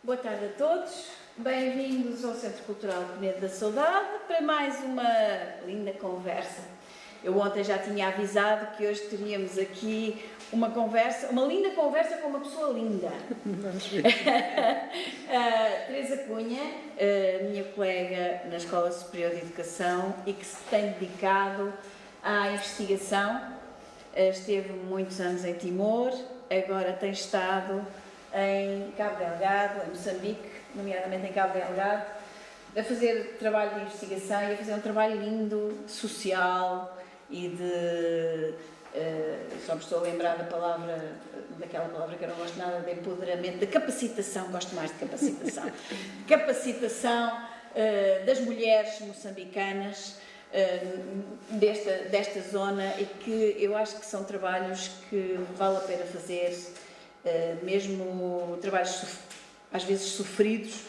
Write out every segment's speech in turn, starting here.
Boa tarde a todos, bem-vindos ao Centro Cultural Penedo da Saudade para mais uma linda conversa. Eu ontem já tinha avisado que hoje teríamos aqui uma linda conversa com uma pessoa linda. Vamos ver. Teresa Cunha, minha colega na Escola Superior de Educação e que se tem dedicado à investigação. Esteve muitos anos em Timor, agora tem estado em Cabo Delgado, em Moçambique, nomeadamente em Cabo Delgado, a fazer trabalho de investigação e a fazer um trabalho lindo, social e de... só me estou a lembrar daquela palavra que eu não gosto nada, de empoderamento, de capacitação, gosto mais de capacitação. Capacitação das mulheres moçambicanas desta zona e que eu acho que são trabalhos que vale a pena fazer, mesmo trabalhos às vezes sofridos,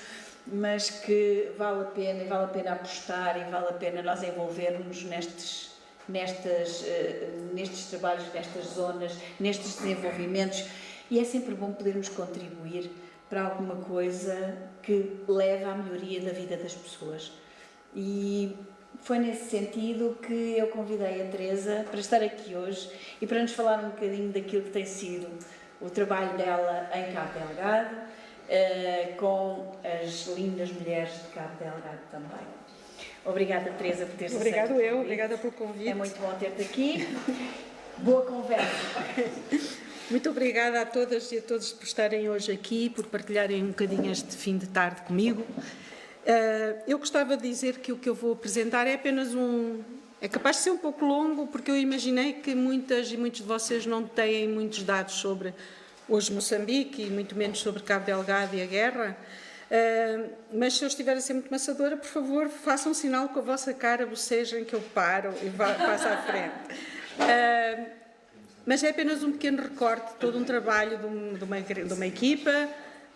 mas que vale a pena apostar e vale a pena nós envolvermos nestes trabalhos, nestas zonas, nestes desenvolvimentos, e é sempre bom podermos contribuir para alguma coisa que leve à melhoria da vida das pessoas. E foi nesse sentido que eu convidei a Teresa para estar aqui hoje e para nos falar um bocadinho daquilo que tem sido o trabalho dela em Cabo Delgado, com as lindas mulheres de Cabo Delgado também. Obrigada, Teresa, por teres aceito. Obrigado eu, obrigada pelo convite. É muito bom ter-te aqui. Boa conversa. Muito obrigada a todas e a todos por estarem hoje aqui, por partilharem um bocadinho este fim de tarde comigo. Eu gostava de dizer que o que eu vou apresentar é apenas é capaz de ser um pouco longo, porque eu imaginei que muitas e muitos de vocês não têm muitos dados sobre hoje Moçambique e muito menos sobre Cabo Delgado e a guerra. Mas se eu estiver a ser muito maçadora, por favor, façam um sinal com a vossa cara, bocejem que eu paro e passo à frente. Mas é apenas um pequeno recorte de todo um trabalho de uma equipa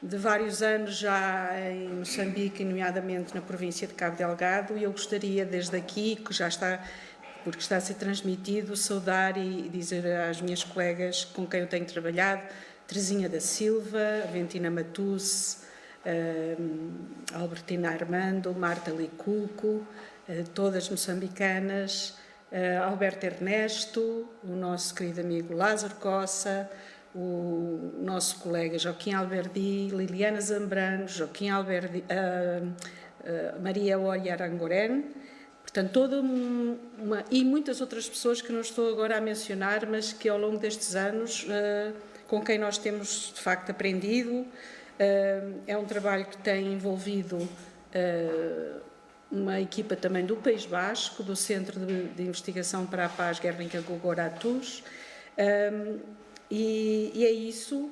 de vários anos já em Moçambique, nomeadamente na província de Cabo Delgado, e eu gostaria desde aqui, porque está a ser transmitido, saudar e dizer às minhas colegas com quem eu tenho trabalhado, Terezinha da Silva, Ventina Matusse, Albertina Armando, Marta Licuco, todas moçambicanas, Alberto Ernesto, o nosso querido amigo Lázaro Coça, o nosso colega Joaquim Alberdi, Liliana Zambrano, Joaquim Alberdi, Maria Olha Arangoren, portanto, e muitas outras pessoas que não estou agora a mencionar, mas que ao longo destes anos, com quem nós temos de facto aprendido. É um trabalho que tem envolvido uma equipa também do País Basco, do Centro de Investigação para a Paz Guernica Gogoratus, e é isso.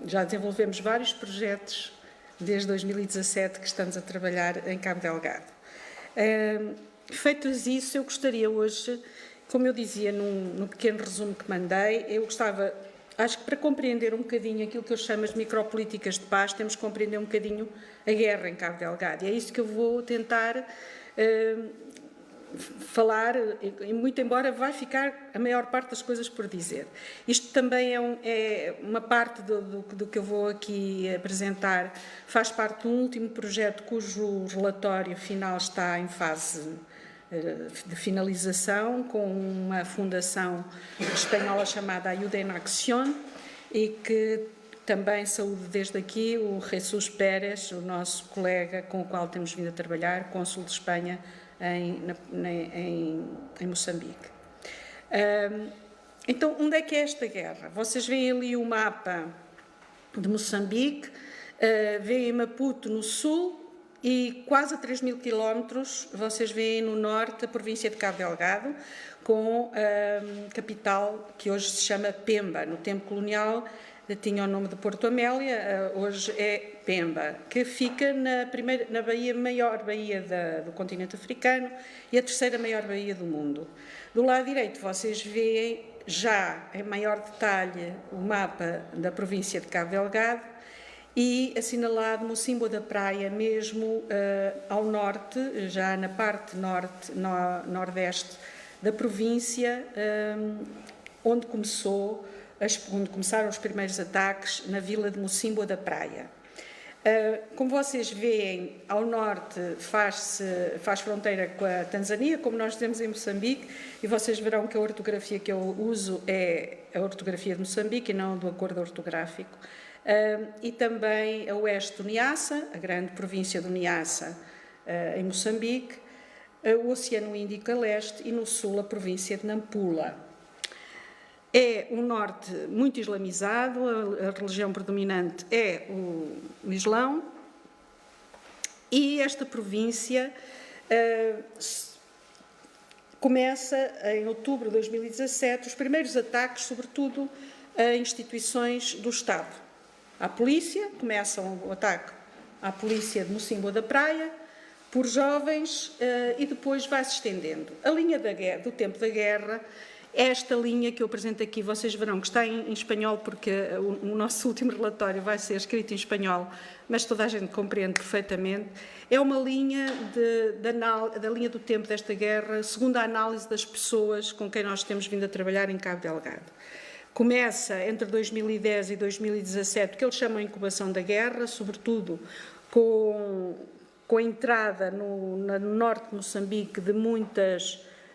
Já desenvolvemos vários projetos desde 2017 que estamos a trabalhar em Cabo Delgado. Feitos isso, eu gostaria hoje, como eu dizia no pequeno resumo que mandei, acho que para compreender um bocadinho aquilo que eu chamo as micropolíticas de paz, temos que compreender um bocadinho a guerra em Cabo Delgado. E é isso que eu vou tentar falar, e muito embora vai ficar a maior parte das coisas por dizer. Isto também é uma parte do que eu vou aqui apresentar, faz parte de um último projeto cujo relatório final está em fase de finalização, com uma fundação espanhola chamada Ayuda en Acción, e que também saúdo desde aqui o Jesus Pérez, o nosso colega com o qual temos vindo a trabalhar, cônsul de Espanha em Moçambique. Então, onde é que é esta guerra? Vocês veem ali o mapa de Moçambique, veem Maputo no sul, e quase a 3.000 quilómetros, vocês veem no norte a província de Cabo Delgado, com a capital que hoje se chama Pemba. No tempo colonial tinha o nome de Porto Amélia, hoje é Pemba, que fica na maior baía do continente africano e a terceira maior baía do mundo. Do lado direito vocês veem já em maior detalhe o mapa da província de Cabo Delgado, e assinalado Mocimboa da Praia, mesmo ao norte, já na parte nordeste da província, onde começaram os primeiros ataques na vila de Mocimboa da Praia. Como vocês veem, ao norte faz fronteira com a Tanzânia, como nós temos em Moçambique, e vocês verão que a ortografia que eu uso é a ortografia de Moçambique e não do acordo ortográfico. E também a oeste do Niassa, a grande província do Niassa, em Moçambique, o Oceano Índico a leste e no sul a província de Nampula. É um norte muito islamizado, a religião predominante é o Islão, e esta província começa em outubro de 2017 os primeiros ataques, sobretudo a instituições do Estado. À polícia, começa o ataque à polícia de Mocimboa da Praia, por jovens, e depois vai-se estendendo. A linha do tempo da guerra, esta linha que eu apresento aqui, vocês verão que está em espanhol, porque o nosso último relatório vai ser escrito em espanhol, mas toda a gente compreende perfeitamente. É uma linha da linha do tempo desta guerra, segundo a análise das pessoas com quem nós temos vindo a trabalhar em Cabo Delgado. Começa entre 2010 e 2017, que eles chamam de incubação da guerra, sobretudo com a entrada no norte de Moçambique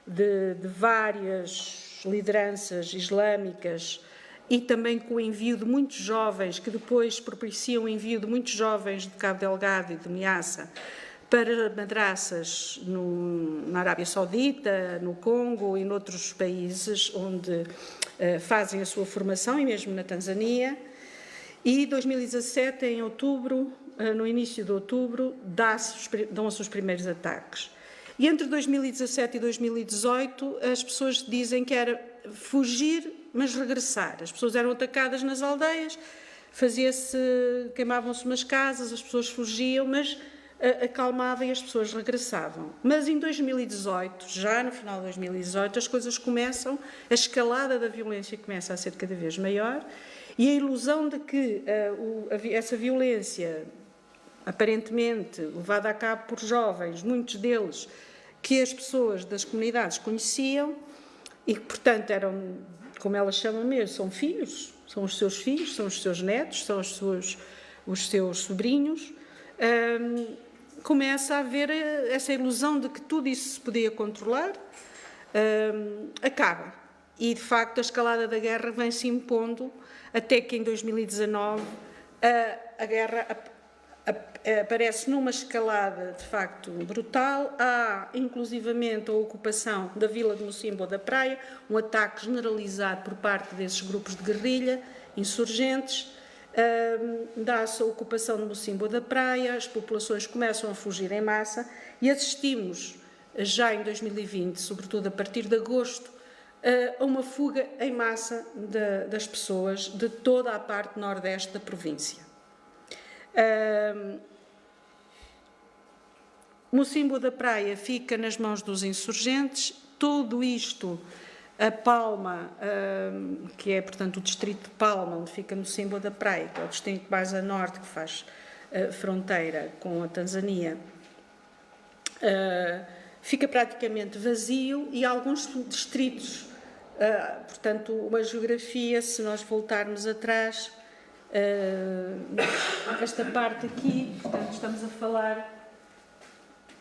de várias lideranças islâmicas e também com o envio de muitos jovens, que depois propiciam o envio de muitos jovens de Cabo Delgado e de Niassa para madraças na Arábia Saudita, no Congo e noutros países onde fazem a sua formação, e mesmo na Tanzânia. E 2017, em outubro, no início de outubro, dão-se os primeiros ataques. E entre 2017 e 2018, as pessoas dizem que era fugir, mas regressar. As pessoas eram atacadas nas aldeias, queimavam-se umas casas, as pessoas fugiam, mas acalmava e as pessoas regressavam. Mas em 2018, já no final de 2018, as coisas começam, a escalada da violência começa a ser cada vez maior, e a ilusão de que essa violência, aparentemente levada a cabo por jovens, muitos deles que as pessoas das comunidades conheciam e que, portanto, eram, como elas chamam mesmo, são filhos, são os seus filhos, são os seus netos, são os seus sobrinhos, começa a haver essa ilusão de que tudo isso se podia controlar, acaba. E, de facto, a escalada da guerra vem se impondo até que, em 2019, a guerra aparece numa escalada, de facto, brutal. Há, inclusivamente, a ocupação da vila de Mocimboa da Praia, um ataque generalizado por parte desses grupos de guerrilha, insurgentes. Dá-se a ocupação de Mocimboa da Praia, as populações começam a fugir em massa e assistimos, já em 2020, sobretudo a partir de agosto, a uma fuga em massa das pessoas de toda a parte nordeste da província. Mocimboa da Praia fica nas mãos dos insurgentes. Tudo isto, a Palma, que é, portanto, o distrito de Palma, onde fica Mocimboa da Praia, que é o distrito mais a norte, que faz fronteira com a Tanzânia, fica praticamente vazio, e alguns distritos, portanto, uma geografia, se nós voltarmos atrás, esta parte aqui, portanto, estamos a falar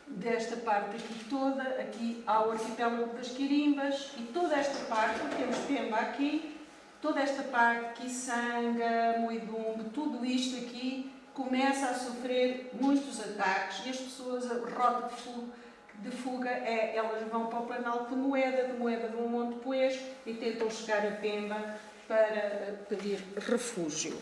desta parte aqui toda, aqui há o arquipélago das Quirimbas, e toda esta parte, temos Pemba aqui, toda esta parte, Kisanga, Muidumbe, tudo isto aqui começa a sofrer muitos ataques, e as pessoas, a rota de fuga elas vão para o Planalto de Moeda vão a Monte Poês e tentam chegar a Pemba para pedir refúgio.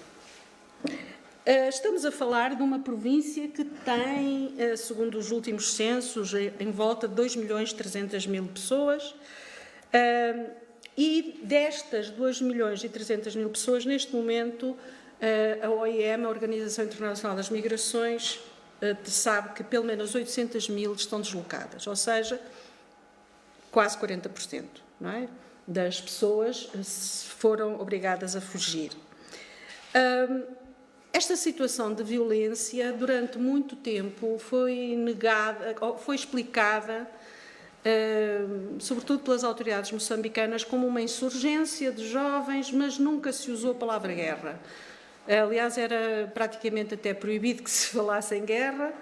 Estamos a falar de uma província que tem, segundo os últimos censos, em volta de 2.300.000 pessoas, e destas 2.300.000 pessoas, neste momento, a OIM, a Organização Internacional das Migrações, sabe que pelo menos 800.000 estão deslocadas, ou seja, quase 40%, não é? Das pessoas foram obrigadas a fugir. Esta situação de violência, durante muito tempo, foi negada, foi explicada, sobretudo pelas autoridades moçambicanas, como uma insurgência de jovens, mas nunca se usou a palavra guerra. Aliás, era praticamente até proibido que se falasse em guerra.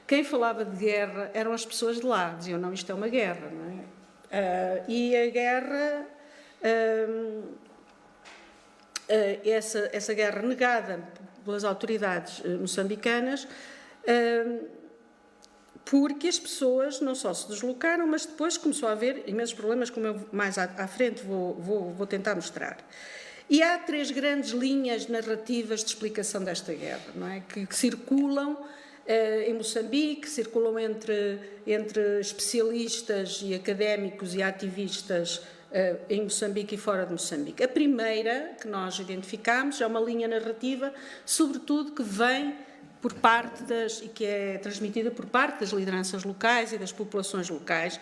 Quem falava de guerra eram as pessoas de lá, diziam, não, isto é uma guerra, não é? E a guerra, essa guerra negada pelas autoridades moçambicanas, porque as pessoas não só se deslocaram, mas depois começou a haver imensos problemas, como eu mais à frente vou tentar mostrar. E há 3 grandes linhas narrativas de explicação desta guerra, não é? Que circulam em Moçambique, circulam entre especialistas e académicos e ativistas em Moçambique e fora de Moçambique. A primeira que nós identificamos é uma linha narrativa, sobretudo que vem por parte e que é transmitida por parte das lideranças locais e das populações locais,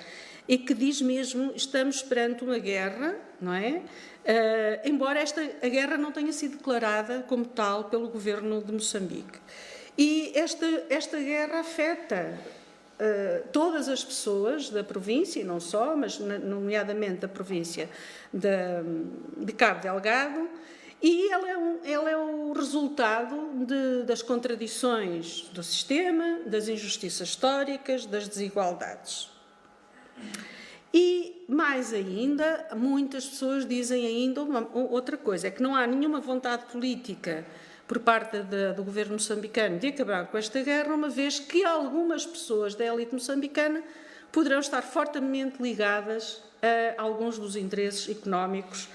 e que diz mesmo, estamos perante uma guerra, não é? Embora a guerra não tenha sido declarada como tal pelo governo de Moçambique. E esta guerra afeta todas as pessoas da província, e não só, mas nomeadamente da província de Cabo Delgado, e ela é o resultado das contradições do sistema, das injustiças históricas, das desigualdades. E, mais ainda, muitas pessoas dizem ainda outra coisa, é que não há nenhuma vontade política por parte do governo moçambicano de acabar com esta guerra, uma vez que algumas pessoas da élite moçambicana poderão estar fortemente ligadas a alguns dos interesses económicos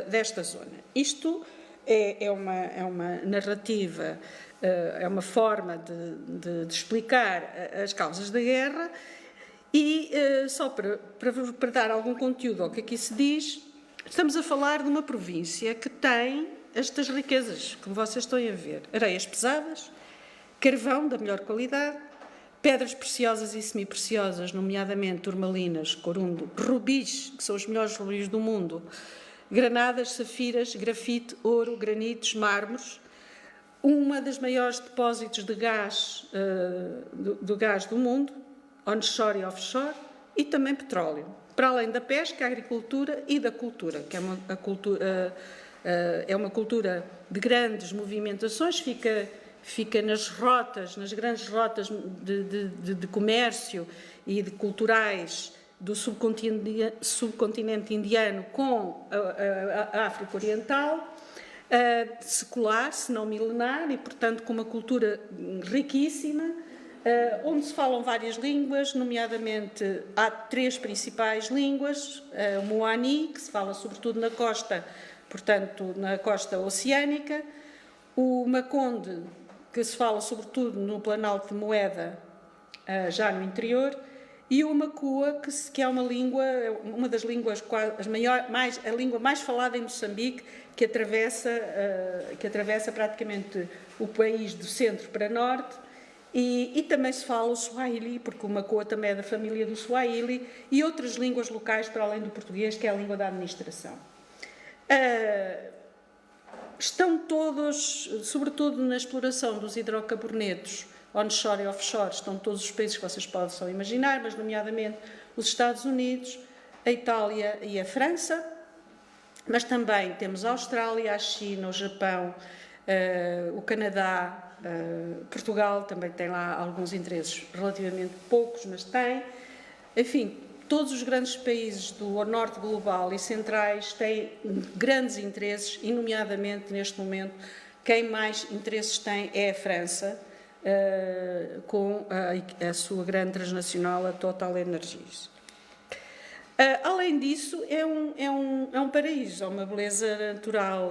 desta zona. Isto é uma narrativa, é uma forma de explicar as causas da guerra. E, só para dar algum conteúdo ao que aqui se diz, estamos a falar de uma província que tem estas riquezas, como vocês estão a ver. Areias pesadas, carvão da melhor qualidade, pedras preciosas e semi-preciosas, nomeadamente turmalinas, corundo, rubis, que são os melhores rubis do mundo, granadas, safiras, grafite, ouro, granitos, mármores, uma das maiores depósitos de gás, do gás do mundo, onshore e offshore, e também petróleo, para além da pesca, a agricultura e da cultura, que é uma cultura de grandes movimentações, fica nas grandes rotas de comércio e de culturais do subcontinente indiano com a África Oriental, secular, se não milenar, e, portanto, com uma cultura riquíssima, onde se falam várias línguas, nomeadamente há 3 principais línguas, o Moani, que se fala sobretudo na costa, portanto, na costa oceânica, o Makonde, que se fala sobretudo no Planalto de Moeda, já no interior, e o Makua, que é uma das línguas, a língua mais falada em Moçambique, que atravessa praticamente o país do centro para norte, e também se fala o Swahili, porque o Makua também é da família do Swahili, e outras línguas locais para além do português, que é a língua da administração. Estão todos, sobretudo na exploração dos hidrocarbonetos, onshore e offshore, estão todos os países que vocês possam imaginar, mas nomeadamente os Estados Unidos, a Itália e a França, mas também temos a Austrália, a China, o Japão, o Canadá, Portugal também tem lá alguns interesses relativamente poucos, mas tem. Enfim, todos os grandes países do norte global e centrais têm grandes interesses, e nomeadamente neste momento quem mais interesses tem é a França, com a sua grande transnacional, a Total Energies. Além disso, é um paraíso, é uma beleza natural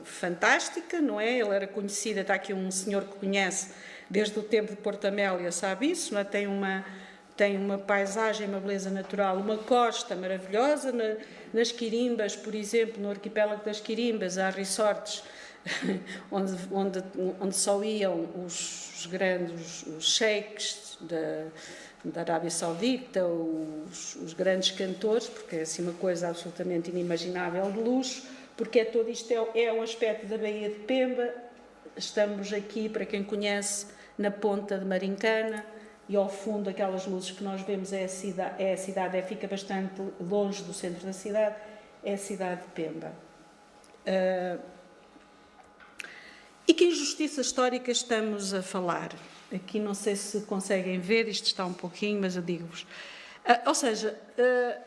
fantástica, não é? Ele era conhecido, está aqui um senhor que conhece desde o tempo de Porto Amélia, sabe isso, não é? Tem uma paisagem, uma beleza natural, uma costa maravilhosa. Nas Quirimbas, por exemplo, no arquipélago das Quirimbas, há resorts onde só iam os grandes sheiks da Arábia Saudita, os grandes cantores, porque é assim uma coisa absolutamente inimaginável de luxo, porque todo isto é um aspecto da Baía de Pemba. Estamos aqui, para quem conhece, na ponta de Marincana, e ao fundo aquelas luzes que nós vemos é a cidade, fica bastante longe do centro da cidade, é a cidade de Pemba. E que injustiça histórica estamos a falar? Aqui não sei se conseguem ver, isto está um pouquinho, mas eu digo-vos. Ou seja, a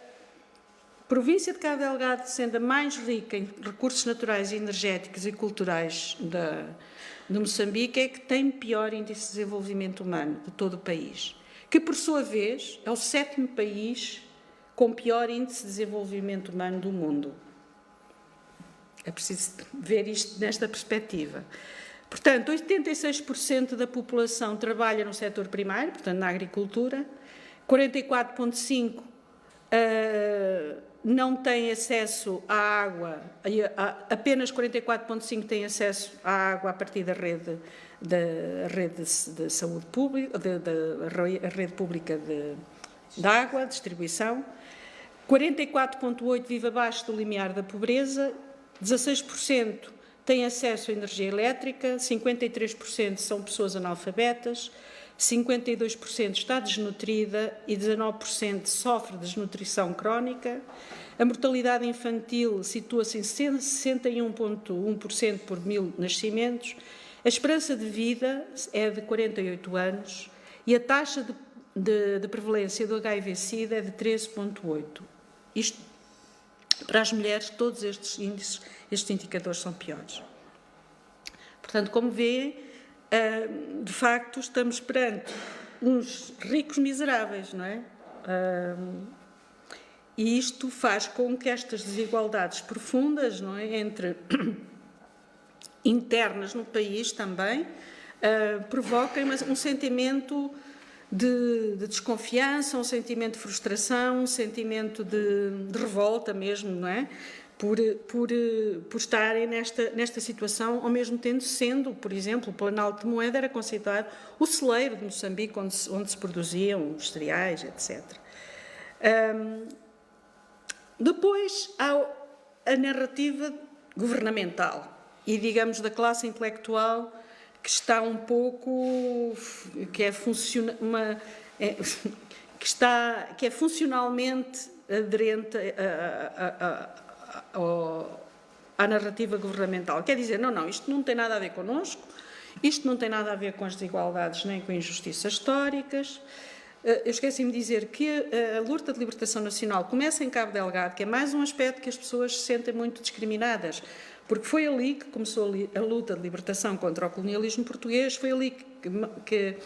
província de Cabo Delgado, sendo a mais rica em recursos naturais, energéticos e culturais de Moçambique, é que tem pior índice de desenvolvimento humano de todo o país, que por sua vez é o 7º país com pior índice de desenvolvimento humano do mundo. É preciso ver isto nesta perspectiva. Portanto, 86% da população trabalha no setor primário, portanto, na agricultura, 44,5% não têm acesso à água, apenas 44,5% têm acesso à água a partir da rede de saúde pública, da rede pública de água, distribuição, 44,8% vive abaixo do limiar da pobreza, 16% têm acesso à energia elétrica, 53% são pessoas analfabetas, 52% está desnutrida e 19% sofre desnutrição crónica. A mortalidade infantil situa-se em 61,1% por 1000 nascimentos. A esperança de vida é de 48 anos e a taxa de prevalência do HIV-Sida é de 13,8%. Isto, para as mulheres, todos estes índices, estes indicadores são piores. Portanto, como vê, de facto, estamos perante uns ricos miseráveis, não é? E isto faz com que estas desigualdades profundas, não é, entre internas no país também, provoquem um sentimento de desconfiança, um sentimento de frustração, um sentimento de revolta mesmo, não é? Por estarem nesta situação, ao mesmo tempo sendo, por exemplo, o Planalto de Moeda era considerado o celeiro de Moçambique, onde se produziam os cereais, etc. Depois há a narrativa governamental e, digamos, da classe intelectual que está um pouco, que é funcionalmente aderente à narrativa governamental. Quer dizer, não, isto não tem nada a ver connosco, isto não tem nada a ver com as desigualdades nem com injustiças históricas. Eu esqueci-me de dizer que a luta de libertação nacional começa em Cabo Delgado, que é mais um aspecto que as pessoas se sentem muito discriminadas, porque foi ali que começou a luta de libertação contra o colonialismo português, foi ali que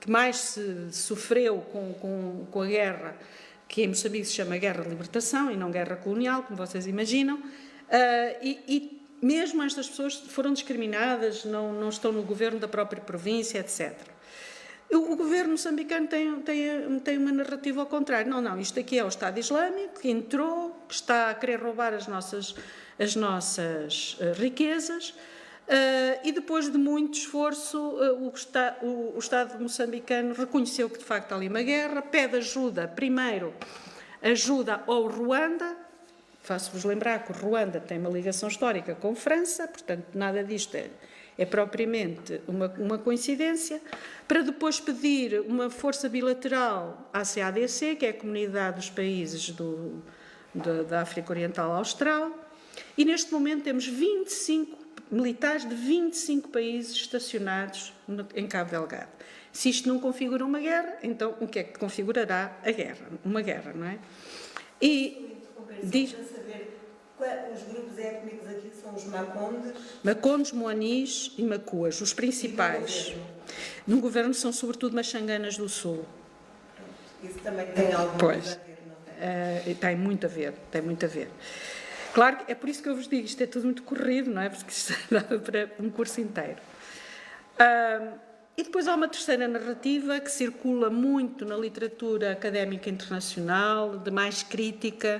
mais se sofreu com a guerra, que em Moçambique se chama Guerra de Libertação e não Guerra Colonial, como vocês imaginam, e mesmo estas pessoas foram discriminadas, não estão no governo da própria província, etc. O governo moçambicano tem uma narrativa ao contrário. Não, isto aqui é o Estado Islâmico que entrou, que está a querer roubar as nossas riquezas, e depois de muito esforço o Estado moçambicano reconheceu que de facto há ali uma guerra, pede ajuda, primeiro ajuda ao Ruanda. Faço-vos lembrar que o Ruanda tem uma ligação histórica com a França, portanto nada disto é propriamente uma coincidência, para depois pedir uma força bilateral à CADC, que é a Comunidade dos Países da África Oriental Austral, e neste momento temos 25 militares de 25 países estacionados em Cabo Delgado. Se isto não configura uma guerra, então o que é que configurará a guerra? Uma guerra, não é? E diz... Os grupos étnicos aqui são os Macondes? Macondes, Moanis e Macuas, os principais. No governo são sobretudo Machanganas do Sul. Isso também tem alguma coisa a ver, não tem? Tem muito a ver. Claro, é por isso que eu vos digo, isto é tudo muito corrido, não é? Porque isto dava para um curso inteiro. E depois há uma terceira narrativa que circula muito na literatura académica internacional, de mais crítica,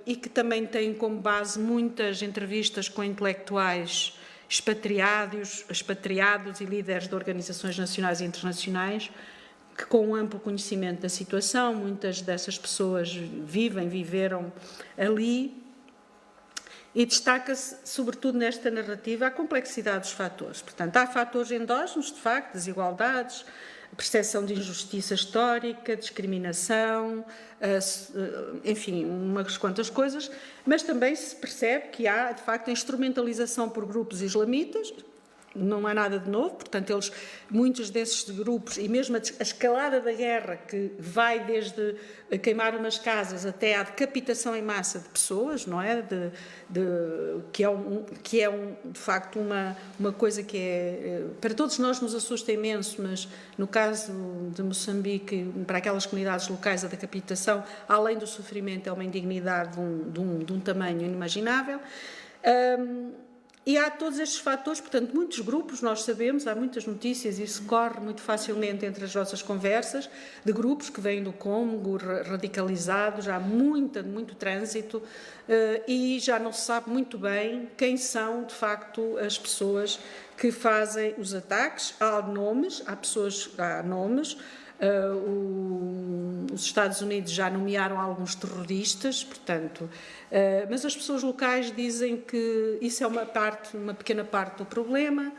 e que também tem como base muitas entrevistas com intelectuais expatriados e líderes de organizações nacionais e internacionais, que com um amplo conhecimento da situação, muitas dessas pessoas viveram ali, e destaca-se, sobretudo nesta narrativa, a complexidade dos fatores. Portanto, há fatores endógenos, de facto, desigualdades, percepção de injustiça histórica, discriminação, enfim, umas quantas coisas, mas também se percebe que há, de facto, a instrumentalização por grupos islamitas. Não há nada de novo, portanto, muitos desses grupos, e mesmo a escalada da guerra, que vai desde queimar umas casas até à decapitação em massa de pessoas, não é? Que é de facto uma coisa que para todos nós nos assusta imenso, mas no caso de Moçambique, para aquelas comunidades locais, a decapitação, além do sofrimento, é uma indignidade de um tamanho inimaginável. E há todos estes fatores, portanto, muitos grupos, nós sabemos, há muitas notícias, isso corre muito facilmente entre as nossas conversas, de grupos que vêm do Congo, radicalizados, há muito trânsito, e já não se sabe muito bem quem são, de facto, as pessoas que fazem os ataques. Há nomes, os Estados Unidos já nomearam alguns terroristas, portanto, mas as pessoas locais dizem que isso é uma pequena parte do problema,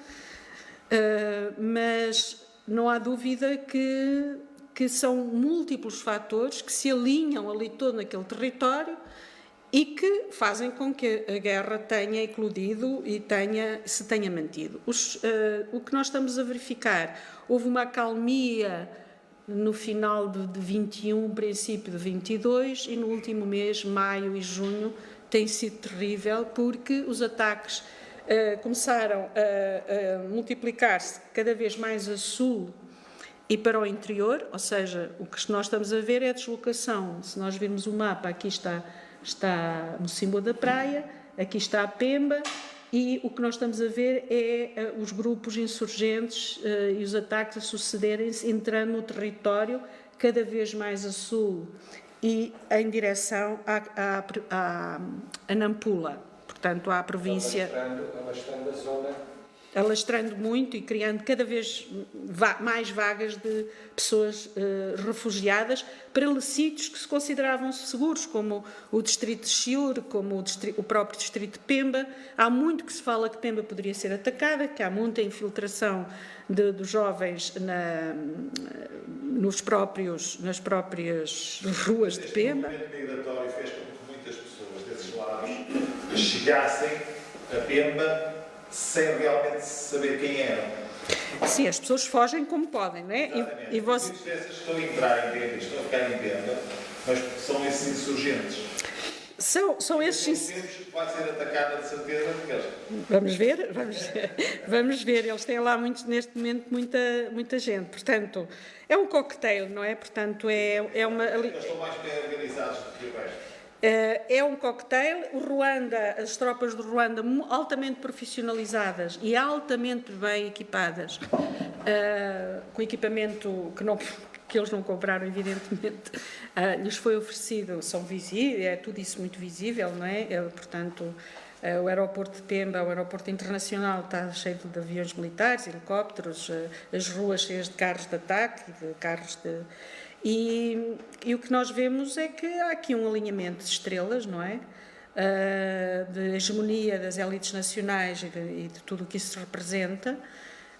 mas não há dúvida que são múltiplos fatores que se alinham ali todo naquele território e que fazem com que a guerra tenha eclodido e se tenha mantido. O que nós estamos a verificar, houve uma acalmia no final de 21, princípio de 22, e no último mês, maio e junho, tem sido terrível, porque os ataques começaram a multiplicar-se cada vez mais a sul e para o interior, ou seja, o que nós estamos a ver é a deslocação. Se nós virmos o mapa, aqui está Mocimboa da Praia, aqui está a Pemba, e o que nós estamos a ver é os grupos insurgentes e os ataques a sucederem-se, entrando no território cada vez mais a sul e em direção a Nampula, portanto à província. Alastrando a zona. Alastrando muito e criando cada vez mais vagas de pessoas refugiadas para sítios que se consideravam seguros, como o distrito de Chiure, como o próprio distrito de Pemba. Há muito que se fala que Pemba poderia ser atacada, que há muita infiltração dos jovens nas próprias ruas de Pemba. O movimento migratório fez com que muitas pessoas desses lados chegassem a Pemba sem realmente saber quem eram. Sim, as pessoas fogem como podem, não é? E muitas dessas estão a entrar em Pemba, estão a ficar em Pemba, mas são esses insurgentes. São esses. Que vai ser atacada de certeza porque Vamos ver. Eles têm lá neste momento muita gente. Portanto, é um cocktail, não é? Portanto, é uma. eles estão mais bem organizados do que o resto. É um cocktail. O Ruanda, as tropas do Ruanda altamente profissionalizadas e altamente bem equipadas, com equipamento que eles não compraram, evidentemente, lhes foi oferecido, são visíveis, é tudo isso muito visível, não é? Portanto, o aeroporto de Pemba, o aeroporto internacional, está cheio de aviões militares, helicópteros, as ruas cheias de carros de ataque, de carros de... E o que nós vemos é que há aqui um alinhamento de estrelas, não é? De hegemonia das elites nacionais e de tudo o que isso representa,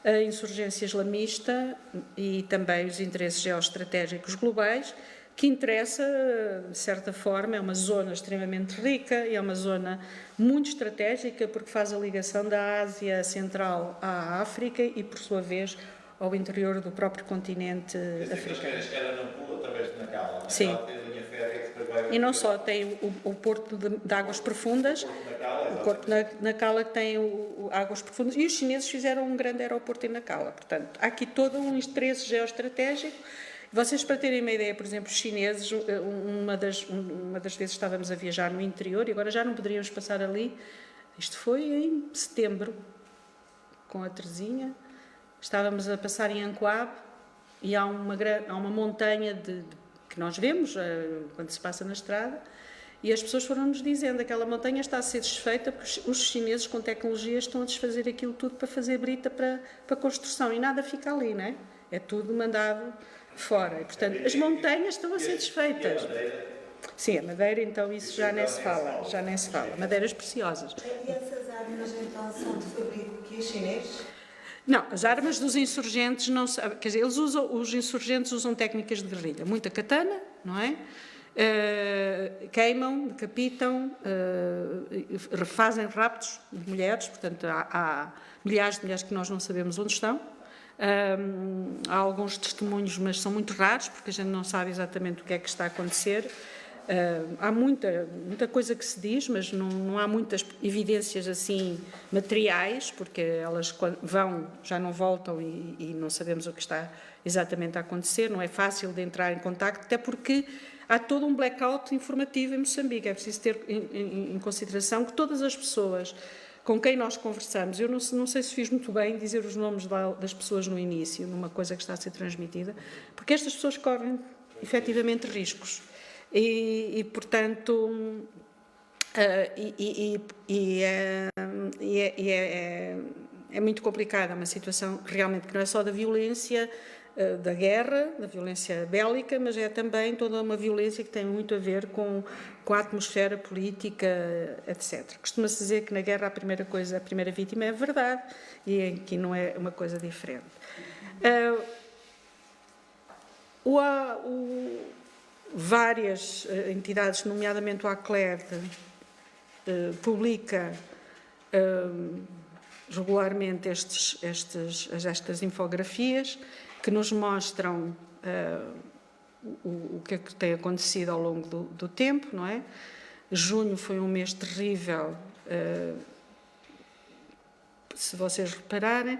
a insurgência islamista e também os interesses geoestratégicos globais, que interessa, de certa forma, é uma zona extremamente rica e é uma zona muito estratégica porque faz a ligação da Ásia Central à África e, por sua vez, ao interior do próprio continente africano. Era Nampula através de Nacala. Sim. Tem a linha férrea que depois vai... E não só, tem o porto de águas profundas, o porto de Nacala que tem águas profundas, e os chineses fizeram um grande aeroporto em Nacala. Portanto, há aqui todo um interesse geoestratégico. Vocês, para terem uma ideia, por exemplo, os chineses, uma das vezes estávamos a viajar no interior e agora já não poderíamos passar ali. Isto foi em setembro, com a Terezinha. Estávamos a passar em Ancoab e há uma montanha que nós vemos quando se passa na estrada, e as pessoas foram-nos dizendo que aquela montanha está a ser desfeita porque os chineses com tecnologia estão a desfazer aquilo tudo para fazer brita para construção e nada fica ali, não é? É tudo mandado fora. E, portanto, as montanhas estão a ser desfeitas. Sim, a madeira, então, isso já nem se fala. Madeiras preciosas. E essas armas, então, são de fabrico que é chinês? Não, as armas dos insurgentes não... Quer dizer, os insurgentes usam técnicas de guerrilha. Muita katana, não é? Queimam, decapitam, fazem raptos de mulheres, portanto há milhares de mulheres que nós não sabemos onde estão. Há alguns testemunhos, mas são muito raros, porque a gente não sabe exatamente o que é que está a acontecer. Há muita coisa que se diz, mas não há muitas evidências assim materiais, porque elas vão, já não voltam e não sabemos o que está exatamente a acontecer. Não é fácil de entrar em contacto, até porque há todo um blackout informativo em Moçambique. É preciso ter em consideração que todas as pessoas com quem nós conversamos, eu não sei se fiz muito bem dizer os nomes das pessoas no início, numa coisa que está a ser transmitida, porque estas pessoas correm efetivamente riscos. Portanto, é muito complicada, é uma situação realmente que não é só da violência, da guerra, da violência bélica, mas é também toda uma violência que tem muito a ver com a atmosfera política, etc. Costuma-se dizer que na guerra a primeira vítima é a verdade, e aqui não é uma coisa diferente. Várias entidades, nomeadamente o ACLED, publica regularmente estas infografias que nos mostram o que é que tem acontecido ao longo do tempo, não é? Junho foi um mês terrível, se vocês repararem,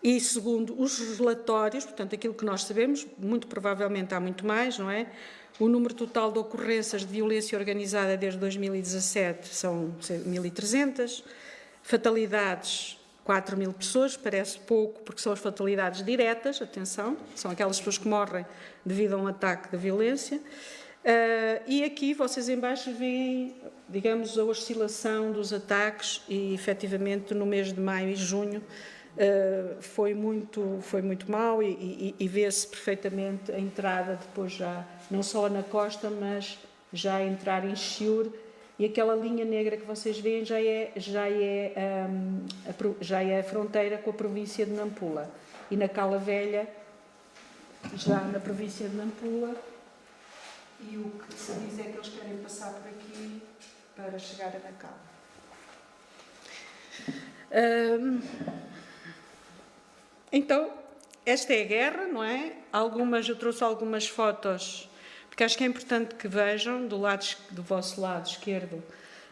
e segundo os relatórios, portanto, aquilo que nós sabemos, muito provavelmente há muito mais, não é? O número total de ocorrências de violência organizada desde 2017 são 1.300, fatalidades 4.000 pessoas, parece pouco, porque são as fatalidades diretas, atenção, são aquelas pessoas que morrem devido a um ataque de violência. E aqui vocês em baixo veem, digamos, a oscilação dos ataques e, efetivamente, no mês de maio e junho foi muito mau e vê-se perfeitamente a entrada depois já, não só na costa, mas já a entrar em Chiure, e aquela linha negra que vocês veem já é a fronteira com a província de Nampula. E na Cala Velha, já na província de Nampula, e o que se diz é que eles querem passar por aqui para chegar a Nacala. Então, esta é a guerra, não é? Eu trouxe algumas fotos, porque acho que é importante que vejam, do vosso lado esquerdo,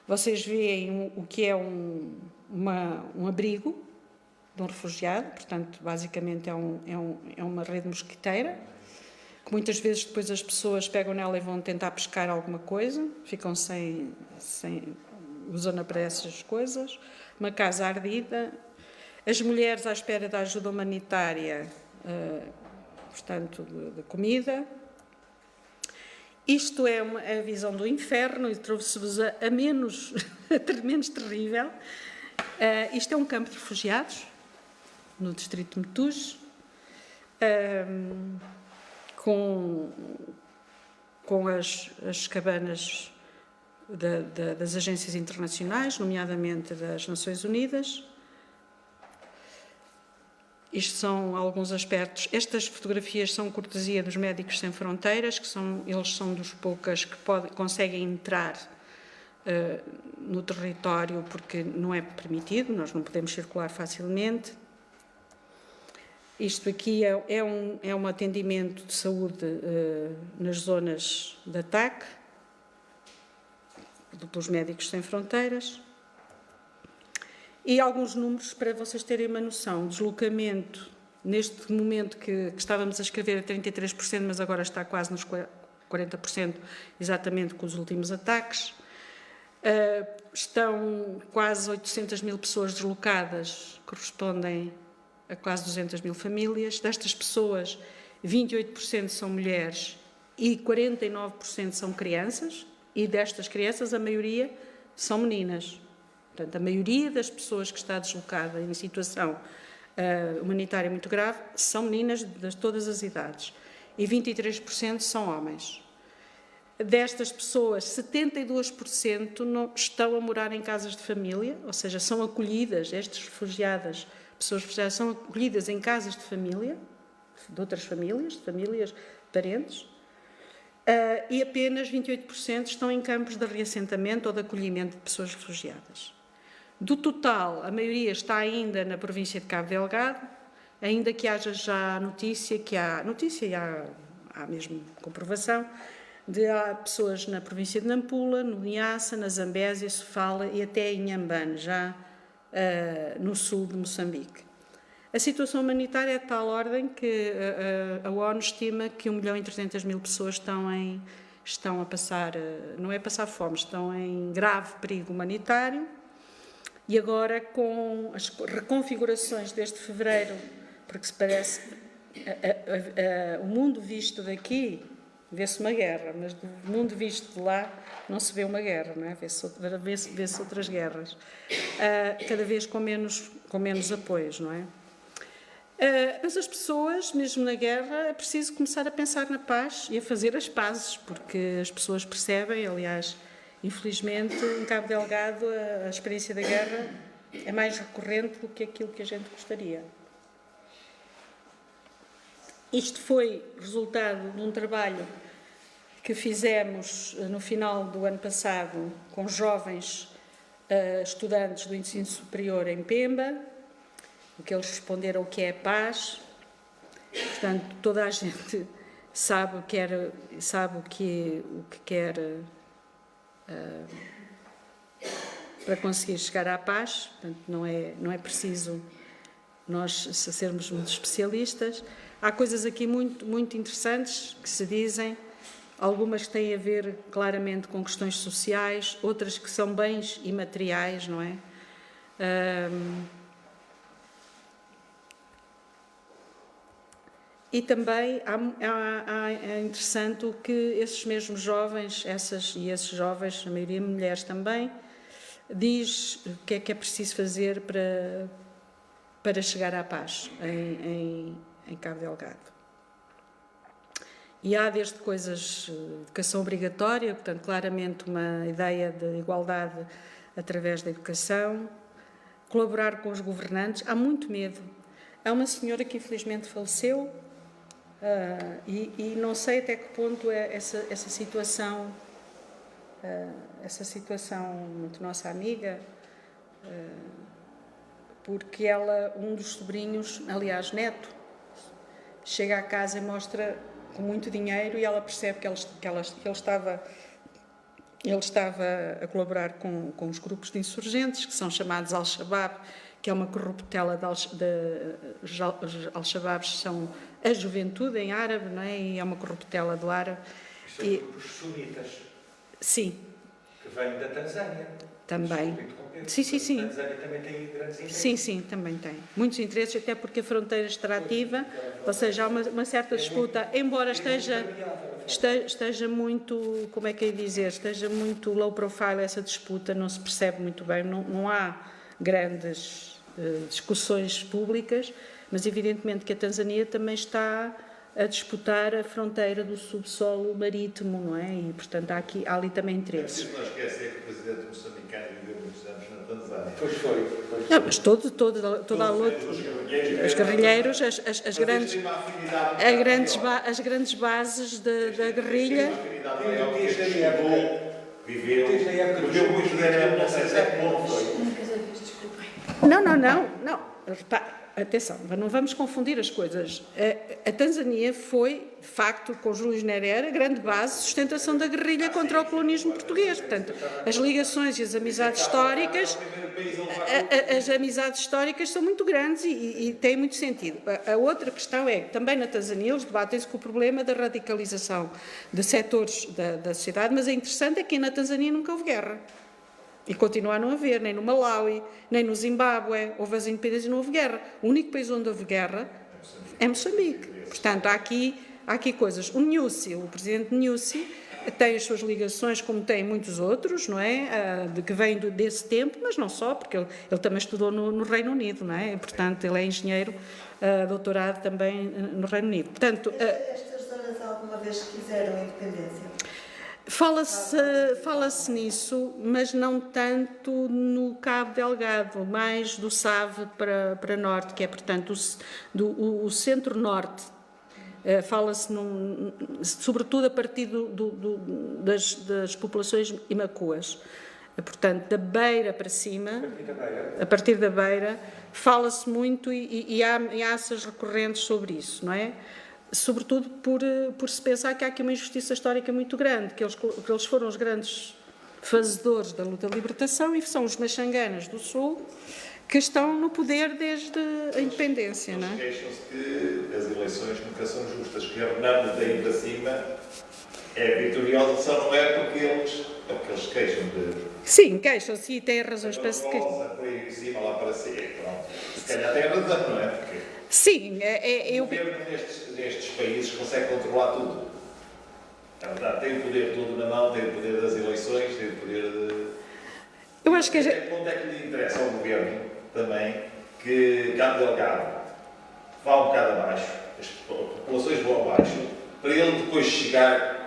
vocês veem o que é um abrigo de um refugiado, portanto, basicamente é uma rede mosquiteira, que muitas vezes depois as pessoas pegam nela e vão tentar pescar alguma coisa, ficam sem zona para essas coisas, uma casa ardida, as mulheres à espera da ajuda humanitária, portanto, de comida. Isto é a visão do inferno e trouxe-vos a menos terrível. Isto é um campo de refugiados, no distrito de Metuge, com as cabanas das agências internacionais, nomeadamente das Nações Unidas. Isto são alguns aspectos. Estas fotografias são cortesia dos Médicos Sem Fronteiras, eles são dos poucas que conseguem entrar no território, porque não é permitido, nós não podemos circular facilmente. Isto aqui é um atendimento de saúde nas zonas de ataque, pelos Médicos Sem Fronteiras. E alguns números para vocês terem uma noção. Deslocamento, neste momento que estávamos a escrever, a 33%, mas agora está quase nos 40%, exatamente com os últimos ataques. Estão quase 800.000 pessoas deslocadas, correspondem a quase 200.000 famílias. Destas pessoas, 28% são mulheres e 49% são crianças. E destas crianças, a maioria são meninas. Portanto, a maioria das pessoas que está deslocada em situação humanitária muito grave são meninas de todas as idades. E 23% são homens. Destas pessoas, 72% estão a morar em casas de família, ou seja, são acolhidas, estas refugiadas, pessoas refugiadas são acolhidas em casas de família, de outras famílias, parentes, e apenas 28% estão em campos de reassentamento ou de acolhimento de pessoas refugiadas. Do total, a maioria está ainda na província de Cabo Delgado, ainda que haja já notícia e há mesmo comprovação, há pessoas na província de Nampula, no Niassa, na Zambésia, Sofala e até em Inhambane, já no sul de Moçambique. A situação humanitária é de tal ordem que a ONU estima que 1.300.000 pessoas estão a passar, não é passar fome, estão em grave perigo humanitário, e agora com as reconfigurações desde fevereiro, porque se parece o mundo visto daqui vê-se uma guerra, mas do mundo visto de lá não se vê uma guerra, não é? Vê-se outras guerras, cada vez com menos apoios, não é? Mas as pessoas, mesmo na guerra, é preciso começar a pensar na paz e a fazer as pazes, porque as pessoas percebem, aliás, infelizmente, em Cabo Delgado, a experiência da guerra é mais recorrente do que aquilo que a gente gostaria. Isto foi resultado de um trabalho que fizemos no final do ano passado com jovens estudantes do ensino superior em Pemba, o que eles responderam o que é paz. Portanto, toda a gente sabe o que quer para conseguir chegar à paz. Portanto, não é preciso nós sermos muito especialistas. Há coisas aqui muito, muito interessantes que se dizem, algumas que têm a ver claramente com questões sociais, outras que são bens imateriais, não é? E também é interessante o que esses mesmos jovens, esses jovens, a maioria mulheres também, diz o que é preciso fazer para chegar à paz em Cabo Delgado. E há desde coisas de educação obrigatória, portanto, claramente uma ideia de igualdade através da educação, colaborar com os governantes. Há muito medo. Há uma senhora que infelizmente faleceu, e não sei até que ponto é essa situação muito nossa amiga, porque um dos sobrinhos, aliás, neto, chega à casa e mostra com muito dinheiro e ela percebe que ele estava a colaborar com os grupos de insurgentes, que são chamados Al-Shabaab, que é uma corruptela de Al-Shabaab, são a juventude em árabe, não é? E é uma corruptela do árabe. São grupos sunitas. Sim. Que vêm da Tanzânia. Também. Sim. A Tanzânia também tem grandes interesses. Sim, também tem. Muitos interesses, até porque a fronteira está ativa, ou seja, há uma certa disputa, embora esteja muito, como é que é dizer, esteja muito low profile essa disputa, não se percebe muito bem, não há grandes discussões públicas, mas evidentemente que a Tanzânia também está a disputar a fronteira do subsolo marítimo, não é? E, portanto, há ali também interesses. Não esquecer que o presidente moçambicano viveu muitos anos na Tanzânia. Pois foi. Não, mas toda a luta, os guerrilheiros, as grandes bases da guerrilha. Viveu muito bem, não sei se é bom, foi. Não. Atenção, não vamos confundir as coisas. A Tanzânia foi, de facto, com Júlio Nyerere, a grande base de sustentação da guerrilha contra o colonismo português. Portanto, as ligações e as amizades históricas são muito grandes e têm muito sentido. A outra questão é que também na Tanzânia eles debatem-se com o problema da radicalização de setores da sociedade, mas é interessante é que na Tanzânia nunca houve guerra. E continua a não haver, nem no Malawi, nem no Zimbábue, houve as independências e não houve guerra. O único país onde houve guerra é Moçambique. Portanto, há aqui coisas. O presidente Nyusi, tem as suas ligações, como tem muitos outros, não é? Que vêm desse tempo, mas não só, porque ele também estudou no Reino Unido, não é? E, portanto, ele é engenheiro, doutorado também no Reino Unido. Portanto, estas zonas alguma vez quiseram independência? Fala-se nisso, mas não tanto no Cabo Delgado, mais do Save para norte, que é, portanto, o centro-norte. Fala-se, sobretudo, a partir das populações imacuas. Portanto, da Beira para cima, a partir da Beira, fala-se muito e há aças recorrentes sobre isso, não é? Sobretudo por se pensar que há aqui uma injustiça histórica muito grande, que eles foram os grandes fazedores da luta de libertação e são os Maxanganas do Sul que estão no poder desde a independência, não é? Queixam-se que as eleições nunca são justas, que a Renamo daí para cima é vitoriosa, só não é porque eles queixam de... Sim, queixam-se e têm razões para se queixar. Por aí em cima, lá para cima, pronto. Se calhar têm razão, não é? Porque sim, o governo nestes países consegue controlar tudo. É verdade, tem o poder todo na mão, tem o poder das eleições, tem o poder de... Eu acho que Até que ponto é que lhe interessa ao governo também que Cabo Delgado vá um bocado abaixo, as populações vão abaixo, para ele depois chegar,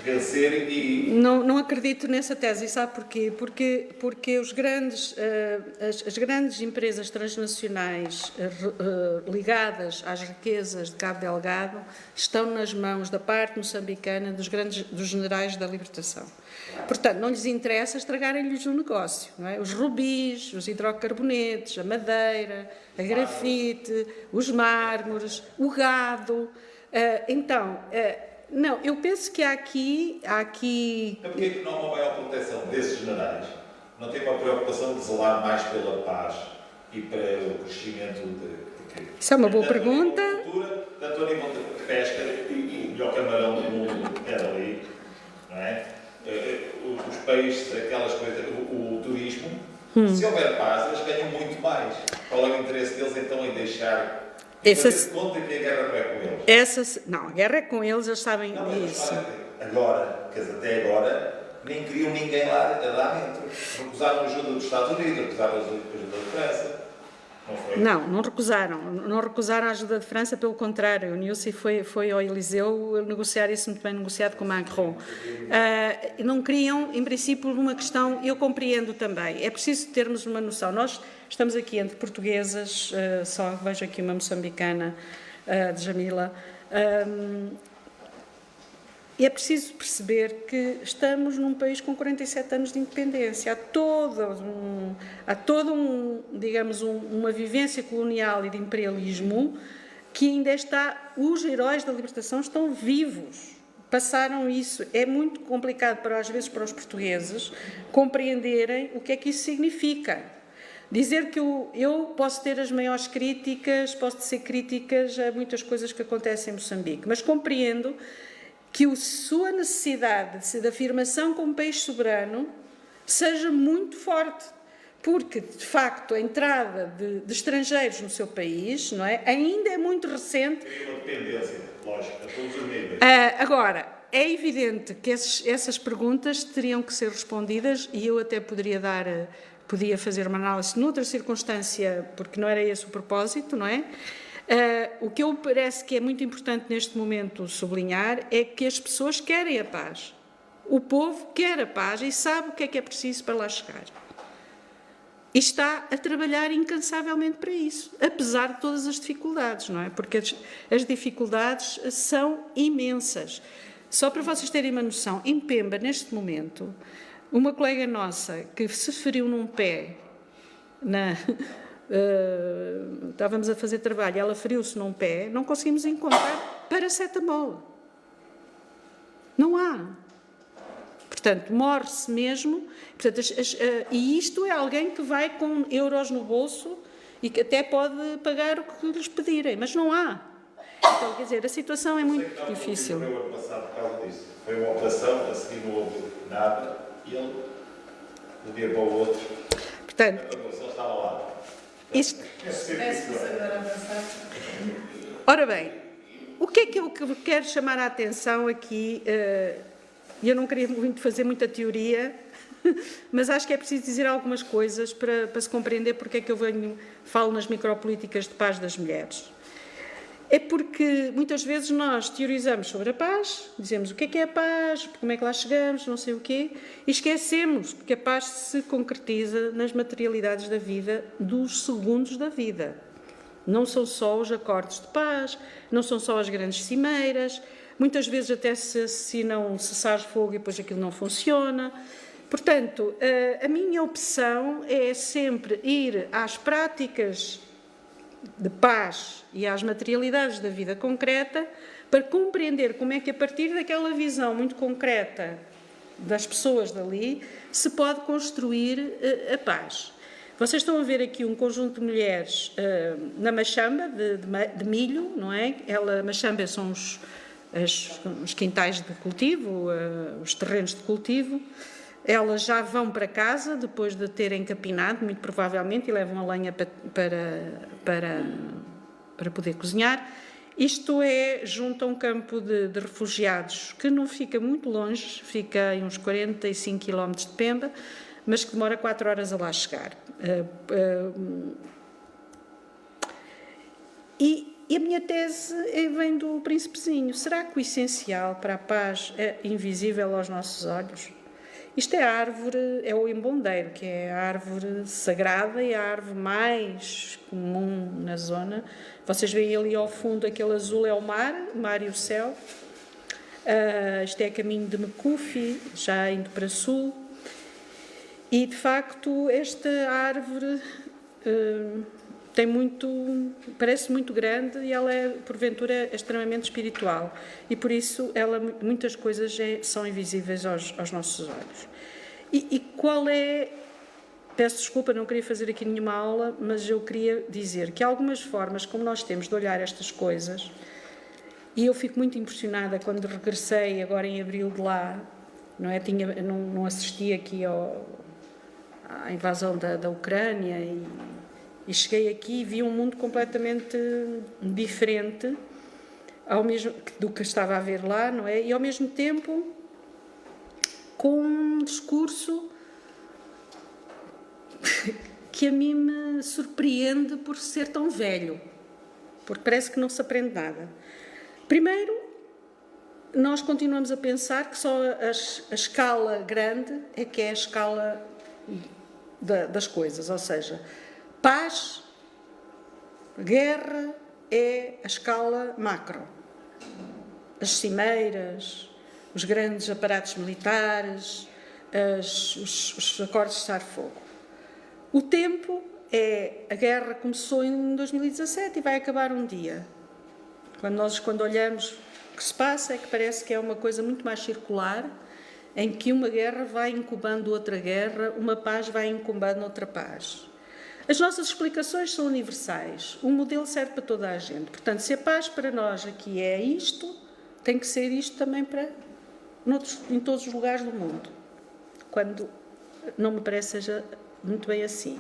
vencer e... Não acredito nessa tese, e sabe porquê? Porque as grandes empresas transnacionais ligadas às riquezas de Cabo Delgado estão nas mãos da parte moçambicana dos generais da libertação. Portanto, não lhes interessa estragarem-lhes o negócio, não é? Os rubis, os hidrocarbonetos, a madeira, a grafite, os mármores, o gado. Não, eu penso que há aqui... Então porquê que não há uma maior proteção desses generais? Não tem uma preocupação de zelar mais pela paz e para o crescimento de... Isso é uma boa pergunta. Tanto a nível de pesca e o melhor camarão do mundo é ali, não é? Os peixes, aquelas coisas, o turismo, se houver paz, eles ganham muito mais. Qual é o interesse deles então em deixar... Conta que a guerra não é com eles. Não, a guerra é com eles, eles sabem isso. Agora, quer dizer, até agora, nem queriam ninguém lá dentro. Recusaram a ajuda dos Estados Unidos, recusaram a ajuda da França. Não foi? Não recusaram a ajuda de França, pelo contrário, o Nussi foi ao Eliseu negociar isso muito bem negociado com Macron. Não queriam, em princípio, uma questão, eu compreendo também, é preciso termos uma noção. Nós estamos aqui entre portuguesas, só vejo aqui uma moçambicana, de Jamila, e é preciso perceber que estamos num país com 47 anos de independência. Há toda digamos, uma vivência colonial e de imperialismo que ainda está... Os heróis da libertação estão vivos. Passaram isso. É muito complicado, às vezes, para os portugueses compreenderem o que é que isso significa. Dizer que eu posso ter as maiores críticas, posso ser críticas a muitas coisas que acontecem em Moçambique, mas compreendo que a sua necessidade de afirmação como país soberano seja muito forte, porque, de facto, a entrada de estrangeiros no seu país, não é, ainda é muito recente. Teria uma dependência, lógico, a todos os níveis. Agora, é evidente que essas perguntas teriam que ser respondidas e eu até podia fazer uma análise noutra circunstância, porque não era esse o propósito, não é? O que eu parece que é muito importante neste momento sublinhar é que as pessoas querem a paz. O povo quer a paz e sabe o que é preciso para lá chegar. E está a trabalhar incansavelmente para isso, apesar de todas as dificuldades, não é? Porque as dificuldades são imensas. Só para vocês terem uma noção, em Pemba, neste momento, uma colega nossa que se feriu num pé estávamos a fazer trabalho, ela feriu-se num pé, não conseguimos encontrar paracetamol. Não há. Portanto, morre-se mesmo. Portanto, e isto é alguém que vai com euros no bolso e que até pode pagar o que lhes pedirem, mas não há. Então, quer dizer, a situação é muito difícil. Foi o ano passado por causa disso. Foi uma operação, a seguir não houve nada, e ele, de um dia para o outro, portanto, a população estava lá. Ora bem, o que é que eu quero chamar a atenção aqui, e eu não queria fazer muita teoria, mas acho que é preciso dizer algumas coisas para se compreender porque é que eu falo nas micropolíticas de paz das mulheres. É porque muitas vezes nós teorizamos sobre a paz, dizemos o que é a paz, como é que lá chegamos, não sei o quê, e esquecemos que a paz se concretiza nas materialidades da vida, dos segundos da vida. Não são só os acordos de paz, não são só as grandes cimeiras, muitas vezes até se assinam um cessar-fogo e depois aquilo não funciona. Portanto, a minha opção é sempre ir às práticas de paz e às materialidades da vida concreta para compreender como é que a partir daquela visão muito concreta das pessoas dali se pode construir a paz. Vocês estão a ver aqui um conjunto de mulheres na machamba de milho, não é? A machamba são os quintais de cultivo, os terrenos de cultivo. Elas já vão para casa depois de terem capinado, muito provavelmente, e levam a lenha para poder cozinhar. Isto é junto a um campo de refugiados que não fica muito longe, fica em uns 45 km de Pemba, mas que demora 4 horas a lá chegar. E a minha tese vem do Príncipezinho. Será que o essencial para a paz é invisível aos nossos olhos? Isto é a árvore, é o embondeiro, que é a árvore sagrada e a árvore mais comum na zona. Vocês veem ali ao fundo, aquele azul é o mar e o céu. Isto é caminho de Mecufi, já indo para sul. E, de facto, esta árvore parece muito grande e ela é, porventura, extremamente espiritual. E, por isso, muitas coisas são invisíveis aos nossos olhos. E qual é... Peço desculpa, não queria fazer aqui nenhuma aula, mas eu queria dizer que há algumas formas como nós temos de olhar estas coisas, e eu fico muito impressionada quando regressei, agora em abril de lá, não é? Não assisti aqui à invasão da Ucrânia e cheguei aqui e vi um mundo completamente diferente do que estava a ver lá, não é? E ao mesmo tempo com um discurso que a mim me surpreende por ser tão velho, porque parece que não se aprende nada. Primeiro, nós continuamos a pensar que só a escala grande é que é a escala das coisas, ou seja, paz, guerra é a escala macro. As cimeiras, os grandes aparatos militares, os acordos de cessar-fogo. O tempo a guerra começou em 2017 e vai acabar um dia. Quando olhamos o que se passa é que parece que é uma coisa muito mais circular, em que uma guerra vai incubando outra guerra, uma paz vai incubando outra paz. As nossas explicações são universais. O modelo serve para toda a gente. Portanto, se a paz para nós aqui é isto, tem que ser isto também em todos os lugares do mundo. Quando não me parece seja muito bem assim.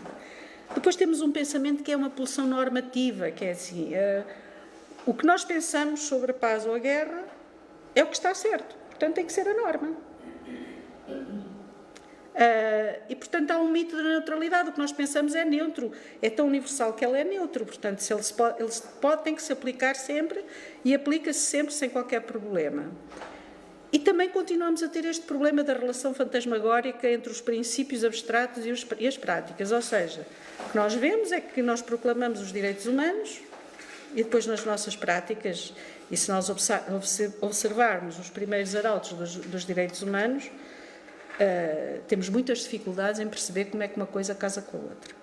Depois temos um pensamento que é uma pulsão normativa, que é assim, o que nós pensamos sobre a paz ou a guerra é o que está certo. Portanto, tem que ser a norma. E, portanto, há um mito da neutralidade. O que nós pensamos é neutro. É tão universal que ele é neutro. Portanto, tem que se aplicar sempre e aplica-se sempre sem qualquer problema. E também continuamos a ter este problema da relação fantasmagórica entre os princípios abstratos e as práticas. Ou seja, o que nós vemos é que nós proclamamos os direitos humanos e depois nas nossas práticas, e se nós observarmos os primeiros arautos dos direitos humanos, temos muitas dificuldades em perceber como é que uma coisa casa com a outra.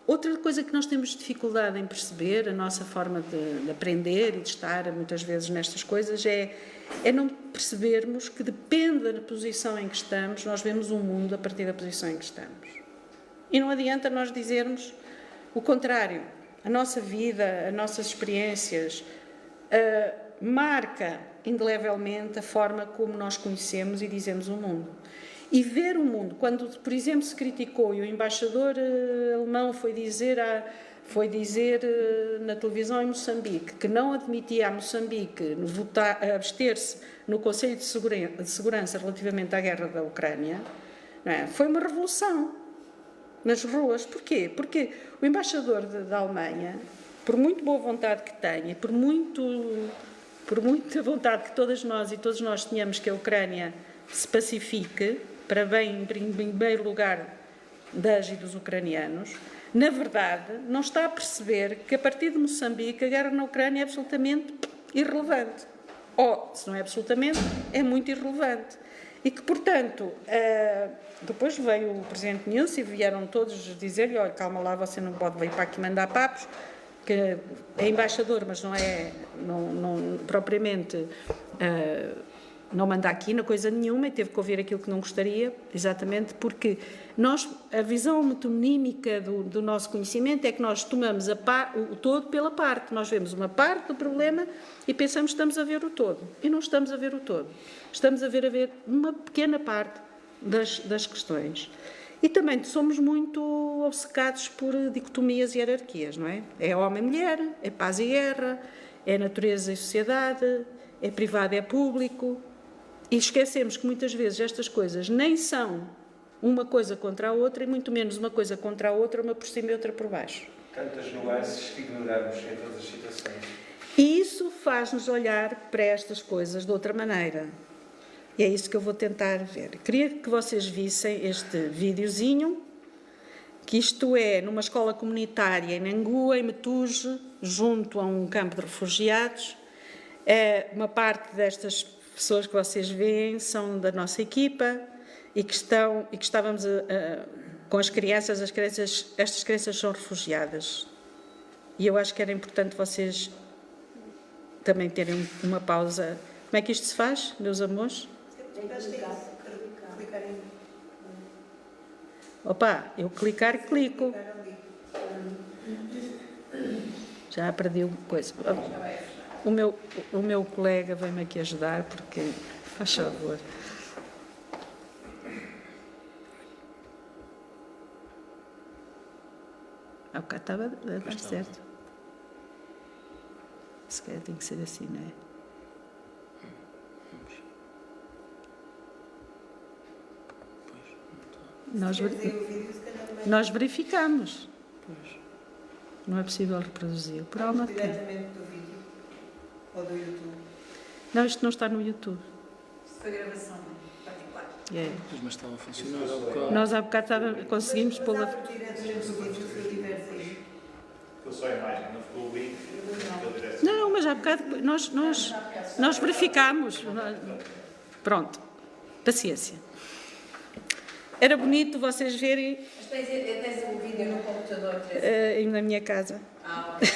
Outra coisa que nós temos dificuldade em perceber, a nossa forma de aprender e de estar muitas vezes nestas coisas, é não percebermos que depende da posição em que estamos, nós vemos um mundo a partir da posição em que estamos. E não adianta nós dizermos o contrário. A nossa vida, as nossas experiências, marca indelevelmente a forma como nós conhecemos e dizemos o mundo. E ver o mundo, quando, por exemplo, se criticou e o embaixador alemão foi dizer na televisão em Moçambique que não admitia a Moçambique abster-se no Conselho de Segurança relativamente à guerra da Ucrânia, não é? Foi uma revolução nas ruas. Porquê? Porque o embaixador da Alemanha por muito boa vontade que tenha, por muita vontade que todas nós e todos nós tenhamos que a Ucrânia se pacifique, para bem, em primeiro lugar, das e dos ucranianos, na verdade, não está a perceber que a partir de Moçambique a guerra na Ucrânia é absolutamente irrelevante. Ou, se não é absolutamente, é muito irrelevante. E que, portanto, depois veio o Presidente Nilce e vieram todos dizer-lhe: olha, calma lá, você não pode vir para aqui mandar papos, que é embaixador, mas não é propriamente, não manda aqui na coisa nenhuma, e teve que ouvir aquilo que não gostaria, exatamente porque a visão metonímica do nosso conhecimento é que nós tomamos o todo pela parte. Nós vemos uma parte do problema e pensamos que estamos a ver o todo. E não estamos a ver o todo. Estamos a ver uma pequena parte das questões. E também somos muito obcecados por dicotomias e hierarquias, não é? É homem e mulher, é paz e guerra, é natureza e sociedade, é privado e é público. E esquecemos que muitas vezes estas coisas nem são uma coisa contra a outra, e muito menos uma coisa contra a outra, uma por cima e outra por baixo. Tantas nuances que ignoramos em todas as situações. E isso faz-nos olhar para estas coisas de outra maneira. E é isso que eu vou tentar ver. Queria que vocês vissem este videozinho, que isto é numa escola comunitária em Nangua, em Metuge, junto a um campo de refugiados. Uma parte destas pessoas que vocês veem são da nossa equipa e que estávamos com as crianças. Estas crianças são refugiadas. E eu acho que era importante vocês também terem uma pausa. Como é que isto se faz, meus amores? Clicar em... Opa, eu clico. Clicar ali. Já perdi uma coisa. O meu colega veio-me aqui ajudar, porque, faz favor. Há bocado estava a dar certo. Se calhar tem que ser assim, não é? Nós verificamos. Não é possível reproduzir. Por alguma coisa. Diretamente do vídeo ou do YouTube? Não, isto não está no YouTube. Isto foi gravação particular. É. Mas estava a funcionar. Nós há bocado conseguimos pôr Mas abre diretamente do vídeo se eu tiveres aí. Ficou só a imagem, não ficou o link. Não, mas há bocado nós verificámos. Pronto. Paciência. Era bonito vocês verem. Mas tens o vídeo no computador, Na minha casa. ok.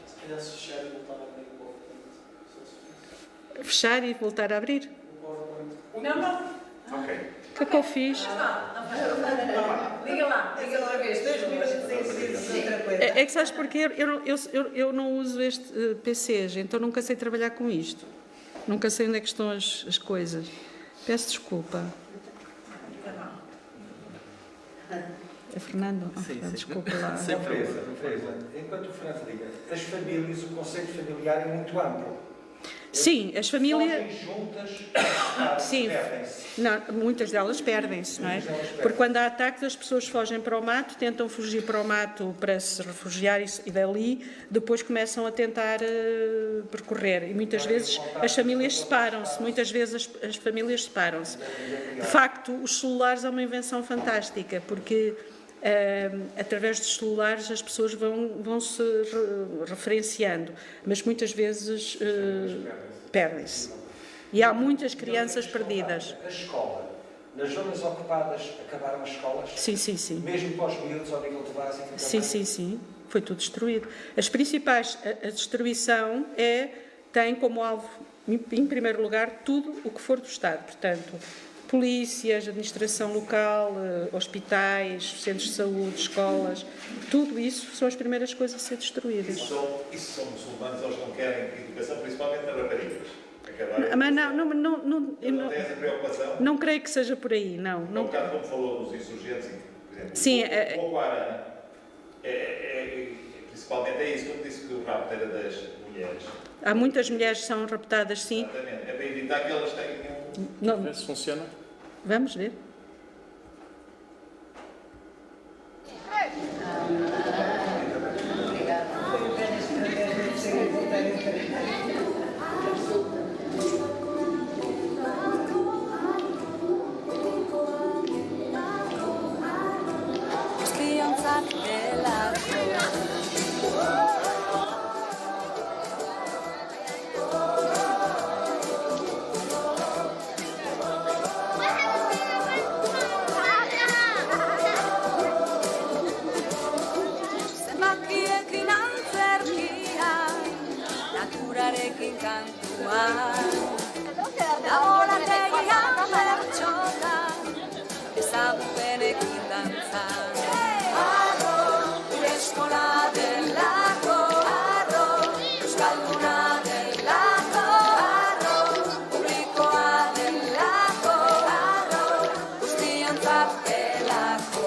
Se calhar se fechar e voltar a abrir o PowerPoint. Fechar e voltar a abrir. Ok. O que é que eu fiz? Liga lá outra vez. 2 minutos sem outra coisa. É que sabes porque eu não uso este PCs, então nunca sei trabalhar com isto. Nunca sei onde é que estão as coisas. Peço desculpa. É Fernando? Oh, Fernando, desculpa lá. Teresa, enquanto o Fernando liga, as famílias, o conceito familiar é muito amplo. Sim, as famílias. Fogem juntas, Sim. perdem-se. Não, muitas delas perdem-se, não é? Porque quando há ataques, as pessoas fogem para o mato, tentam fugir para o mato para se refugiar e dali depois começam a tentar percorrer. E muitas vezes as famílias separam-se, as famílias separam-se. De facto, os celulares é uma invenção fantástica, porque através dos celulares as pessoas vão se referenciando, mas muitas vezes perdem-se. E há muitas crianças perdidas. A escola, nas zonas ocupadas, acabaram as escolas? Sim. Mesmo para os miúdos ao nível do básico? Sim. Foi tudo destruído. As principais, a destruição tem como alvo, em primeiro lugar, tudo o que for do Estado. Portanto, polícias, administração local, hospitais, centros de saúde, escolas, tudo isso são as primeiras coisas a ser destruídas. Isso são muçulmanos, eles não querem educação, principalmente nas raparigas. Mas não tem essa preocupação? não creio que seja por aí, não. Um bocado como falou dos insurgentes, por exemplo, Sim, o Boko Haram, principalmente é isso, como disse que o rapto era das mulheres. Há muitas mulheres que são raptadas, sim. Exatamente, é para evitar que elas tenham... Ver se funciona. Vamos ver. kantuan Laborategian bertxola ezagupenekin dantzan Arro, gure eskola delako Arro, euskalduna delako Arro, publikoa delako Arro, guztiontzat delako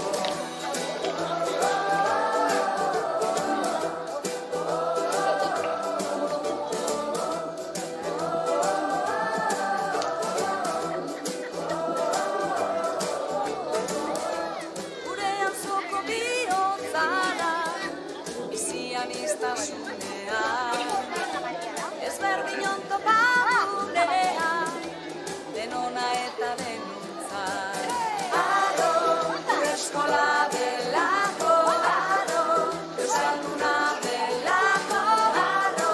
Ezberdinon topagurea, denona eta denuntza. Arro, gure eskola delako, arro, euskalduna delako, arro,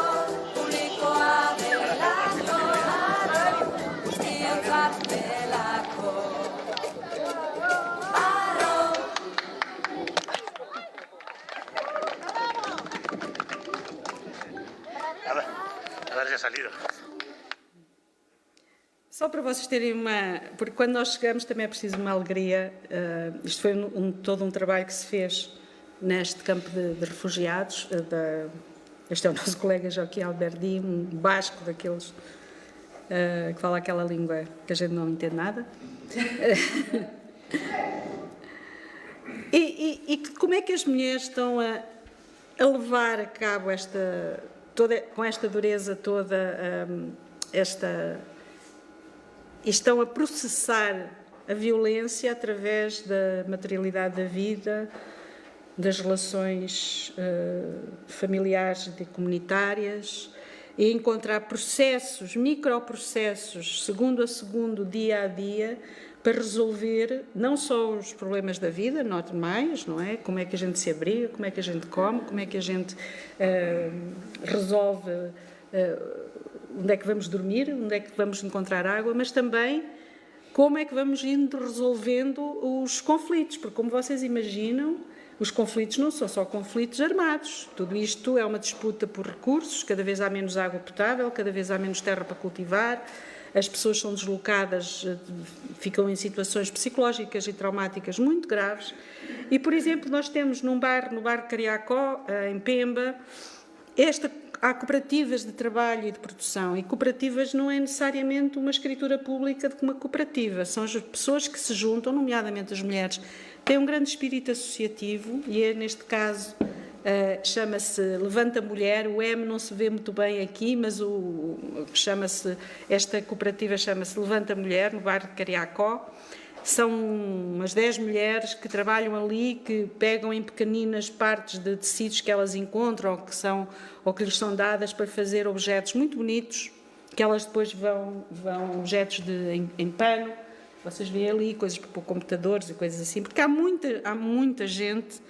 publikoa delako, arro, guztiontzat delako. Arro. Agora já salido. Só para vocês terem uma... Porque quando nós chegamos também é preciso uma alegria. Isto foi todo um trabalho que se fez neste campo de refugiados. Este é o nosso colega Joaquim Alberdi, um basco daqueles que fala aquela língua que a gente não entende nada. E como é que as mulheres estão a levar a cabo com esta dureza toda, e estão a processar a violência através da materialidade da vida, das relações familiares e comunitárias, e encontrar processos, microprocessos, segundo a segundo, dia a dia, para resolver não só os problemas da vida normais, não é? Como é que a gente se abriga, como é que a gente come, como é que a gente resolve onde é que vamos dormir, onde é que vamos encontrar água, mas também como é que vamos indo resolvendo os conflitos, porque como vocês imaginam, os conflitos não são só conflitos armados. Tudo isto é uma disputa por recursos, cada vez há menos água potável, cada vez há menos terra para cultivar, as pessoas são deslocadas, ficam em situações psicológicas e traumáticas muito graves. E, por exemplo, nós temos no bar de Cariacó, em Pemba, há cooperativas de trabalho e de produção, e cooperativas não é necessariamente uma escritura pública de uma cooperativa, são as pessoas que se juntam, nomeadamente as mulheres, têm um grande espírito associativo, e neste caso chama-se Levanta Mulher, o M não se vê muito bem aqui, mas esta cooperativa chama-se Levanta Mulher, no bar de Cariacó. São umas 10 mulheres que trabalham ali, que pegam em pequeninas partes de tecidos que elas encontram ou que lhes são dadas para fazer objetos muito bonitos, que elas depois vão objetos em pano. Vocês veem ali coisas para computadores e coisas assim, porque há muita gente,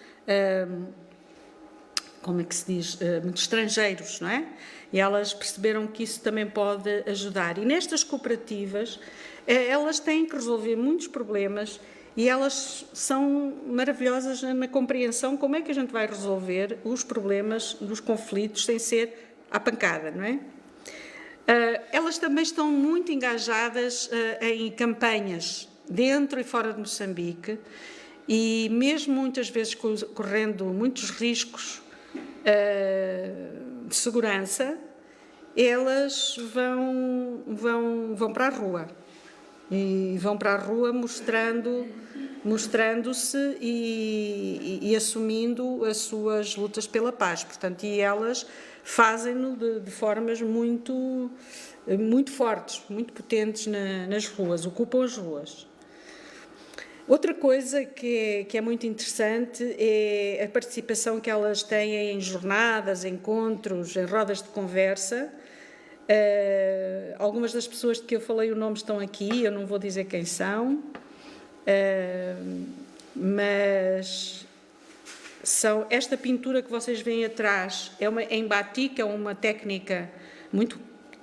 como é que se diz, muitos estrangeiros, não é? E elas perceberam que isso também pode ajudar. E nestas cooperativas, elas têm que resolver muitos problemas e elas são maravilhosas na compreensão como é que a gente vai resolver os problemas dos conflitos sem ser à pancada, não é? Elas também estão muito engajadas em campanhas dentro e fora de Moçambique e mesmo muitas vezes correndo muitos riscos de segurança, elas vão para a rua. E vão para a rua mostrando-se e assumindo as suas lutas pela paz. Portanto, e elas fazem-no de formas muito fortes, muito potentes nas ruas, ocupam as ruas. Outra coisa que é muito interessante é a participação que elas têm em jornadas, encontros, em rodas de conversa. Algumas das pessoas de que eu falei o nome estão aqui, eu não vou dizer quem são, mas esta pintura que vocês veem atrás é em batik, é uma técnica muito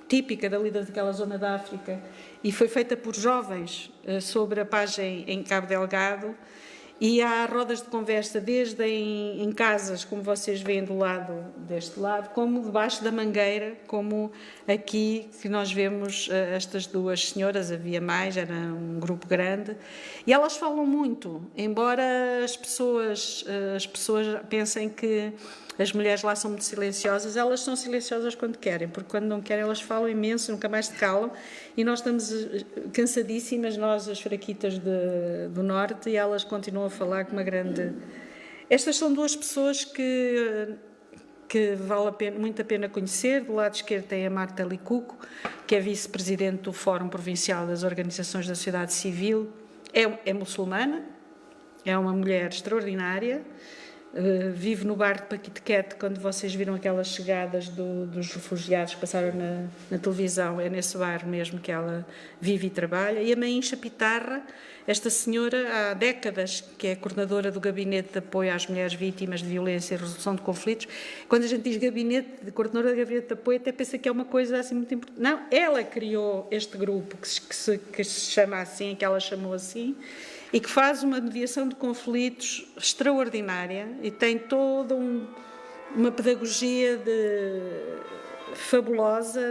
típica dali daquela zona da África e foi feita por jovens sobre a paz em Cabo Delgado E há rodas de conversa desde em casas, como vocês veem deste lado, como debaixo da mangueira, como aqui que nós vemos estas duas senhoras, havia mais, era um grupo grande, e elas falam muito, embora as pessoas pensem que as mulheres lá são muito silenciosas, elas são silenciosas quando querem, porque quando não querem elas falam imenso, nunca mais se calam, e nós estamos cansadíssimas, nós as fraquitas do Norte, e elas continuam a falar com uma grande... Estas são duas pessoas que vale muito a pena conhecer. Do lado esquerdo tem a Marta Licuco, que é vice-presidente do Fórum Provincial das Organizações da Sociedade Civil, é muçulmana, é uma mulher extraordinária, vive no bar de Paquitequete. Quando vocês viram aquelas chegadas dos refugiados que passaram na televisão, é nesse bar mesmo que ela vive e trabalha. E a Maincha Pitarra, esta senhora há décadas que é coordenadora do Gabinete de Apoio às Mulheres Vítimas de Violência e Resolução de Conflitos. Quando a gente diz coordenadora do Gabinete de Apoio, até pensa que é uma coisa assim muito importante. Não, ela criou este grupo que se chama assim, que ela chamou assim, e que faz uma mediação de conflitos extraordinária e tem toda uma pedagogia fabulosa.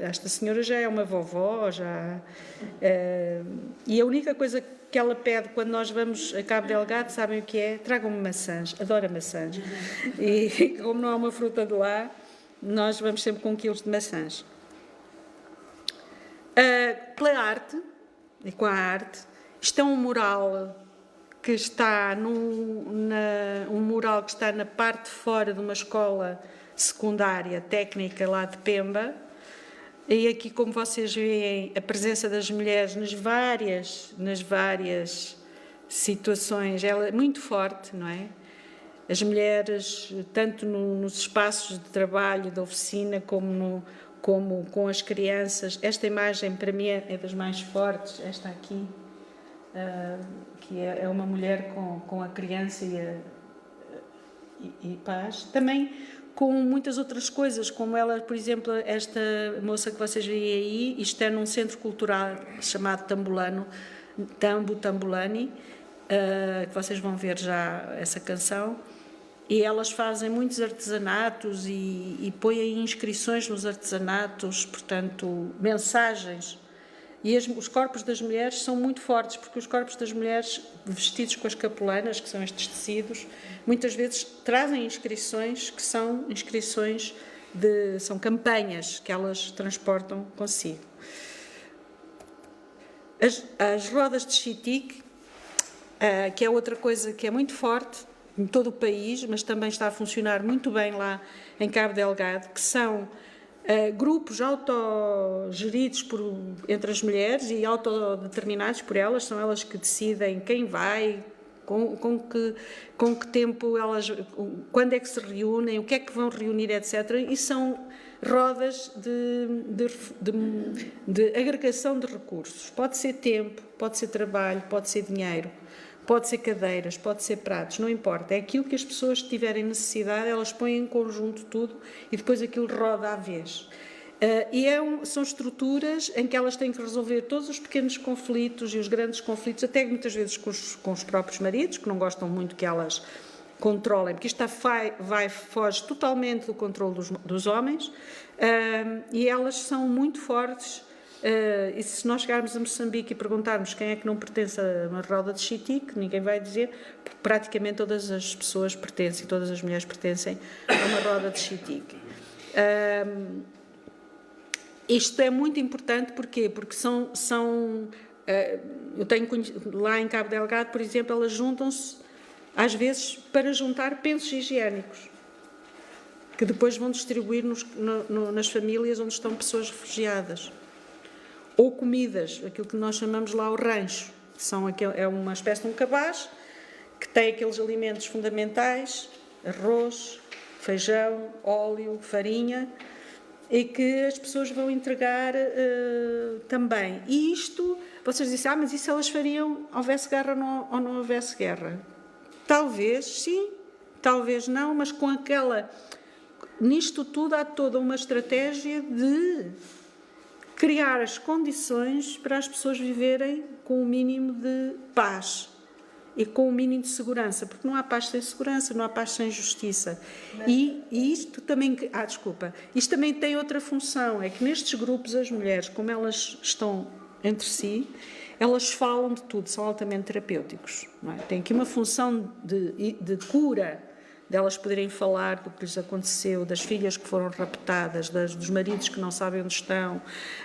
Esta senhora já é uma vovó, e a única coisa que ela pede quando nós vamos a Cabo Delgado, sabem o que é? Tragam-me maçãs, adora maçãs. E como não há uma fruta de lá, nós vamos sempre com quilos de maçãs. Pela arte, e com a arte, isto é um mural que está na parte de fora de uma escola secundária técnica lá de Pemba, e aqui, como vocês veem, a presença das mulheres nas várias situações, ela é muito forte, não é? As mulheres, tanto nos espaços de trabalho, da oficina, como com as crianças. Esta imagem, para mim, é das mais fortes, esta aqui, que é uma mulher com a criança e paz. Também com muitas outras coisas, como ela, por exemplo, esta moça que vocês veem aí, isto é num centro cultural chamado Tambulani, que vocês vão ver já essa canção, e elas fazem muitos artesanatos e põem inscrições nos artesanatos, portanto, mensagens. E os corpos das mulheres são muito fortes, porque os corpos das mulheres vestidos com as capulanas, que são estes tecidos, muitas vezes trazem inscrições que são inscrições são campanhas que elas transportam consigo. As rodas de Xitique, que é outra coisa que é muito forte em todo o país, mas também está a funcionar muito bem lá em Cabo Delgado, que são grupos autogeridos entre as mulheres e autodeterminados por elas, são elas que decidem quem vai, com que tempo quando é que se reúnem, o que é que vão reunir, etc. E são rodas de agregação de recursos. Pode ser tempo, pode ser trabalho, pode ser dinheiro, pode ser cadeiras, pode ser pratos, não importa. É aquilo que as pessoas tiverem necessidade, elas põem em conjunto tudo e depois aquilo roda à vez. São estruturas em que elas têm que resolver todos os pequenos conflitos e os grandes conflitos, até muitas vezes com os próprios maridos, que não gostam muito que elas controlem, porque isto foge totalmente do controle dos homens, e elas são muito fortes. E se nós chegarmos a Moçambique e perguntarmos quem é que não pertence a uma roda de Xitique, ninguém vai dizer, porque praticamente todas as pessoas pertencem, todas as mulheres pertencem a uma roda de Xitique. Isto é muito importante, porquê? Porque eu tenho lá em Cabo Delgado, por exemplo, elas juntam-se às vezes para juntar pensos higiênicos, que depois vão distribuir nas famílias onde estão pessoas refugiadas. Ou comidas, aquilo que nós chamamos lá o rancho, que é uma espécie de um cabaz que tem aqueles alimentos fundamentais, arroz, feijão, óleo, farinha, e que as pessoas vão entregar também. E isto, vocês dizem, mas isso elas fariam houvesse guerra ou não houvesse guerra? Talvez sim, talvez não, mas nisto tudo há toda uma estratégia de criar as condições para as pessoas viverem com o mínimo de paz e com o mínimo de segurança, porque não há paz sem segurança, não há paz sem justiça. E isto também... Isto também tem outra função, é que nestes grupos as mulheres, como elas estão entre si, elas falam de tudo, são altamente terapêuticos. Não é? Tem aqui uma função de cura, delas poderem falar do que lhes aconteceu, das filhas que foram raptadas, dos maridos que não sabem onde estão,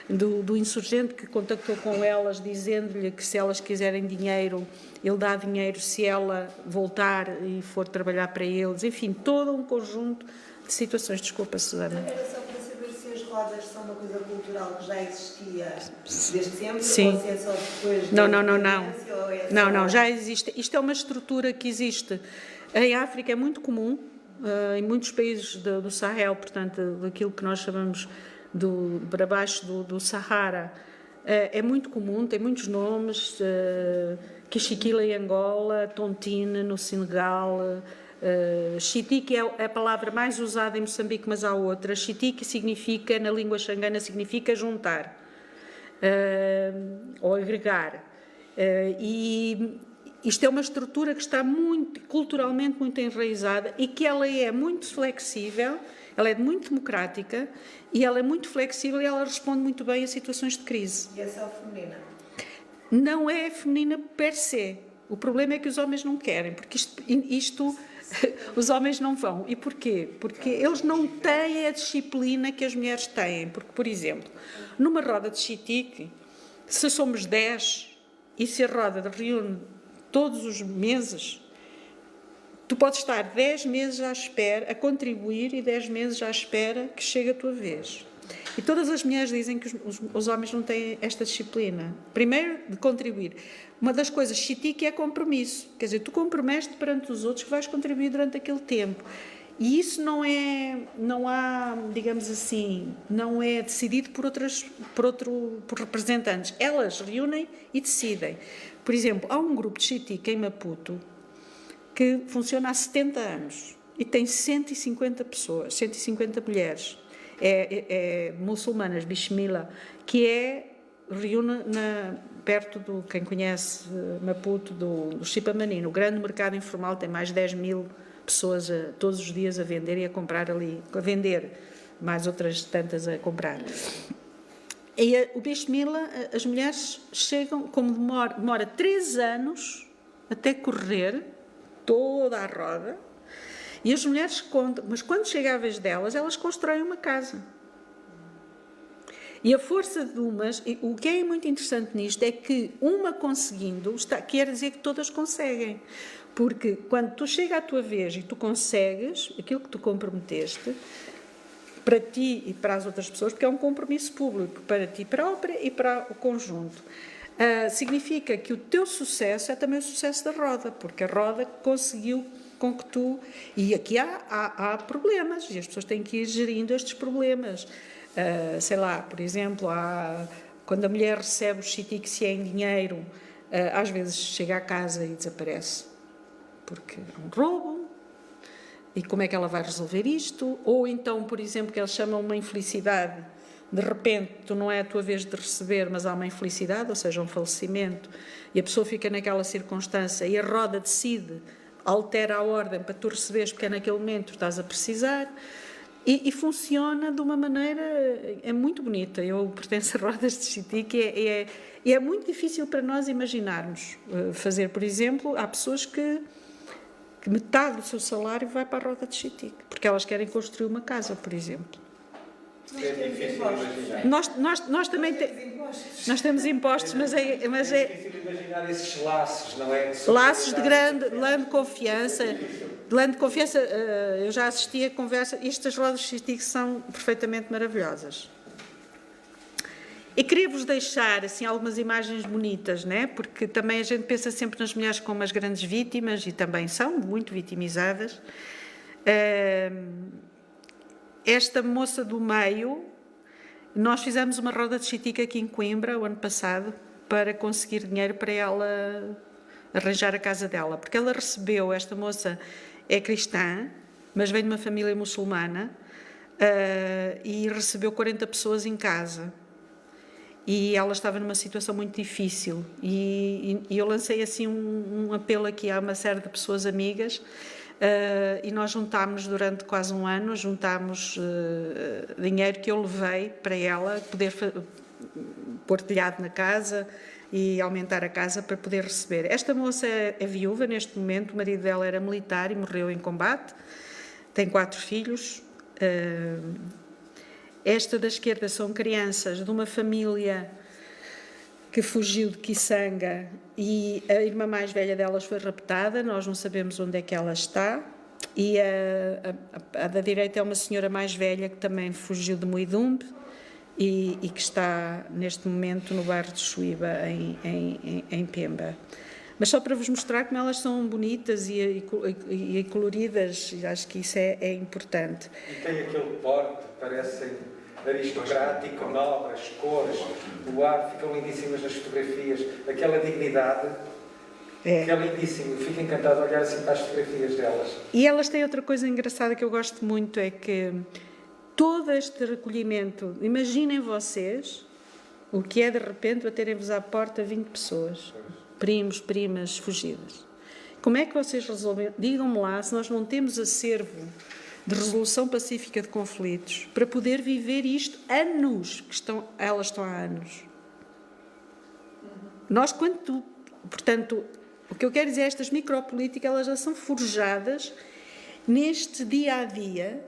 do insurgente que contactou com elas dizendo-lhe que se elas quiserem dinheiro, ele dá dinheiro se ela voltar e for trabalhar para eles. Enfim, todo um conjunto de situações. Desculpa, Susana. Era só para saber se as rodas são uma coisa cultural que já existia desde sempre, Sim. ou se é só depois Não. Não, Já existe. Isto é uma estrutura que existe. Em África é muito comum, em muitos países do Sahel, portanto, daquilo que nós chamamos para baixo do Sahara, é muito comum, tem muitos nomes, Quichiquila em Angola, Tontine no Senegal, Chitique é a palavra mais usada em Moçambique, mas há outra. Chitique significa, na língua xangana, significa juntar ou agregar. E isto é uma estrutura que está culturalmente muito enraizada e que ela é muito flexível, ela é muito democrática e ela é muito flexível e ela responde muito bem a situações de crise. E é só feminina? Não é feminina per se. O problema é que os homens não querem, porque isto os homens não vão. E porquê? Porque eles não têm a disciplina que as mulheres têm. Porque, por exemplo, numa roda de chitique, se somos 10 e se a roda reúne todos os meses, tu podes estar 10 meses à espera, a contribuir, e 10 meses à espera que chegue a tua vez. E todas as mulheres dizem que os homens não têm esta disciplina. Primeiro, de contribuir. Uma das coisas chitique é compromisso. Quer dizer, tu comprometes-te perante os outros que vais contribuir durante aquele tempo. E isso não há, digamos assim, não é decidido por representantes. Elas reúnem e decidem. Por exemplo, há um grupo de chitique em Maputo que funciona há 70 anos e tem 150 pessoas, 150 mulheres, muçulmanas, Bishmila, que reúne perto quem conhece Maputo, do Chipamani, no grande mercado informal, tem mais de 10 mil pessoas todos os dias a vender e a comprar ali, a vender, mais outras tantas a comprar. E o Bishmila, as mulheres chegam, como demora 3 anos até correr toda a roda, e as mulheres contam, mas quando chega a vez delas, elas constroem uma casa. E a força de umas, o que é muito interessante nisto é que uma conseguindo, quer dizer que todas conseguem. Porque quando tu chega à tua vez e tu consegues aquilo que tu comprometeste, para ti e para as outras pessoas, porque é um compromisso público, para ti própria e para o conjunto, significa que o teu sucesso é também o sucesso da roda, porque a roda conseguiu com que tu... E aqui há problemas, e as pessoas têm que ir gerindo estes problemas. Sei lá, por exemplo, quando a mulher recebe o chitique, se é em dinheiro, às vezes chega à casa e desaparece, porque é um roubo. E como é que ela vai resolver isto? Ou então, por exemplo, que eles chamam uma infelicidade. De repente, tu não é a tua vez de receber, mas há uma infelicidade, ou seja, um falecimento, e a pessoa fica naquela circunstância e a roda decide, altera a ordem para tu receberes, porque é naquele momento que estás a precisar, e funciona de uma maneira, é muito bonita. Eu pertenço a rodas de chitique e é muito difícil para nós imaginarmos fazer. Por exemplo, há pessoas que metade do seu salário vai para a roda de chitique, porque elas querem construir uma casa, por exemplo. É difícil imaginar. Nós também nós temos impostos, mas é difícil imaginar esses laços, não é? Laços de grande confiança. Eu já assisti a conversa. Estas rodas de chitique são perfeitamente maravilhosas. E queria-vos deixar assim, algumas imagens bonitas, né? Porque também a gente pensa sempre nas mulheres como as grandes vítimas, e também são muito vitimizadas. Esta moça do meio, nós fizemos uma roda de chitique aqui em Coimbra, o ano passado, para conseguir dinheiro para ela arranjar a casa dela. Porque ela recebeu, esta moça é cristã, mas vem de uma família muçulmana, e recebeu 40 pessoas em casa. e ela estava numa situação muito difícil e eu lancei assim um apelo aqui a uma série de pessoas amigas e nós juntámos durante quase um ano, juntámos dinheiro que eu levei para ela poder pôr telhado na casa e aumentar a casa para poder receber. Esta moça é viúva neste momento, o marido dela era militar e morreu em combate, tem 4 filhos. Esta da esquerda são crianças de uma família que fugiu de Kisanga e a irmã mais velha delas foi raptada, nós não sabemos onde é que ela está, e a da direita é uma senhora mais velha que também fugiu de Muidumbe e que está neste momento no bairro de Chuíba, em Pemba. Mas só para vos mostrar como elas são bonitas e coloridas, acho que isso é importante. E tem aquele porte, parecem aristocrático, nobre, as cores, o ar, ficam lindíssimas nas fotografias, aquela dignidade, que é lindíssimo. Eu fico encantado a olhar assim para as fotografias delas. E elas têm outra coisa engraçada que eu gosto muito, é que todo este recolhimento, imaginem vocês o que é de repente baterem-vos à porta 20 pessoas, primos, primas, fugidas. Como é que vocês resolvem? Digam-me lá se nós não temos acervo de resolução pacífica de conflitos para poder viver isto anos, elas estão há anos. Nós, portanto, o que eu quero dizer é que estas micropolíticas, elas já são forjadas neste dia-a-dia,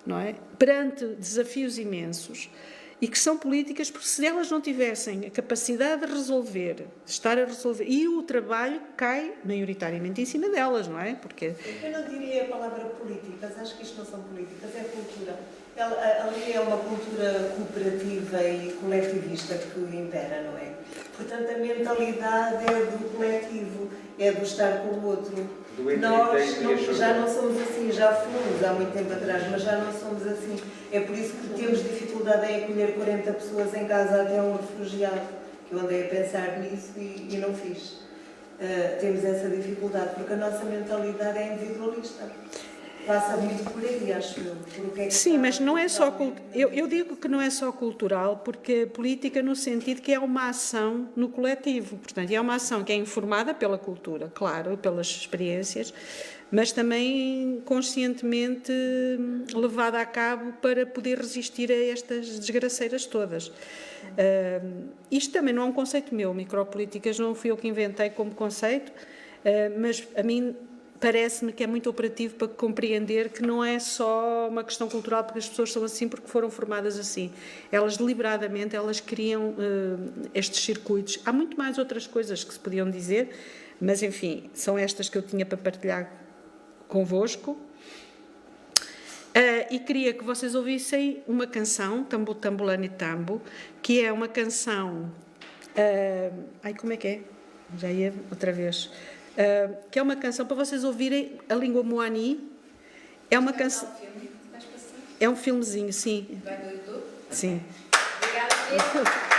não é? Perante desafios imensos, e que são políticas, porque se elas não tivessem a capacidade de resolver, de estar a resolver, e o trabalho cai maioritariamente em cima delas, não é? Porque... Eu não diria a palavra políticas, acho que isto não são políticas, é cultura. Ali é uma cultura cooperativa e coletivista que impera, não é? Portanto, a mentalidade é do coletivo, é do estar com o outro. Nós já não somos assim, já fomos há muito tempo atrás, mas já não somos assim. É por isso que temos dificuldade em acolher 40 pessoas em casa até um refugiado, que eu andei a pensar nisso e não fiz. Temos essa dificuldade, porque a nossa mentalidade é individualista. Passa muito por aí, acho eu. Sim, mas não é só... Eu digo que não é só cultural, porque política no sentido que é uma ação no coletivo. Portanto, é uma ação que é informada pela cultura, claro, pelas experiências, mas também conscientemente levada a cabo para poder resistir a estas desgraceiras todas. Isto também não é um conceito meu, micropolíticas não fui eu que inventei como conceito, mas a mim... Parece-me que é muito operativo para compreender que não é só uma questão cultural porque as pessoas são assim porque foram formadas assim. Elas deliberadamente, elas criam estes circuitos. Há muito mais outras coisas que se podiam dizer, mas enfim, são estas que eu tinha para partilhar convosco. E queria que vocês ouvissem uma canção, Tambu Tambulani Tambu, que é uma canção... como é que é? Já ia outra vez... que é uma canção para vocês ouvirem a língua moani. É uma canção. É um filmezinho, sim. Vai no YouTube? Sim. Obrigada.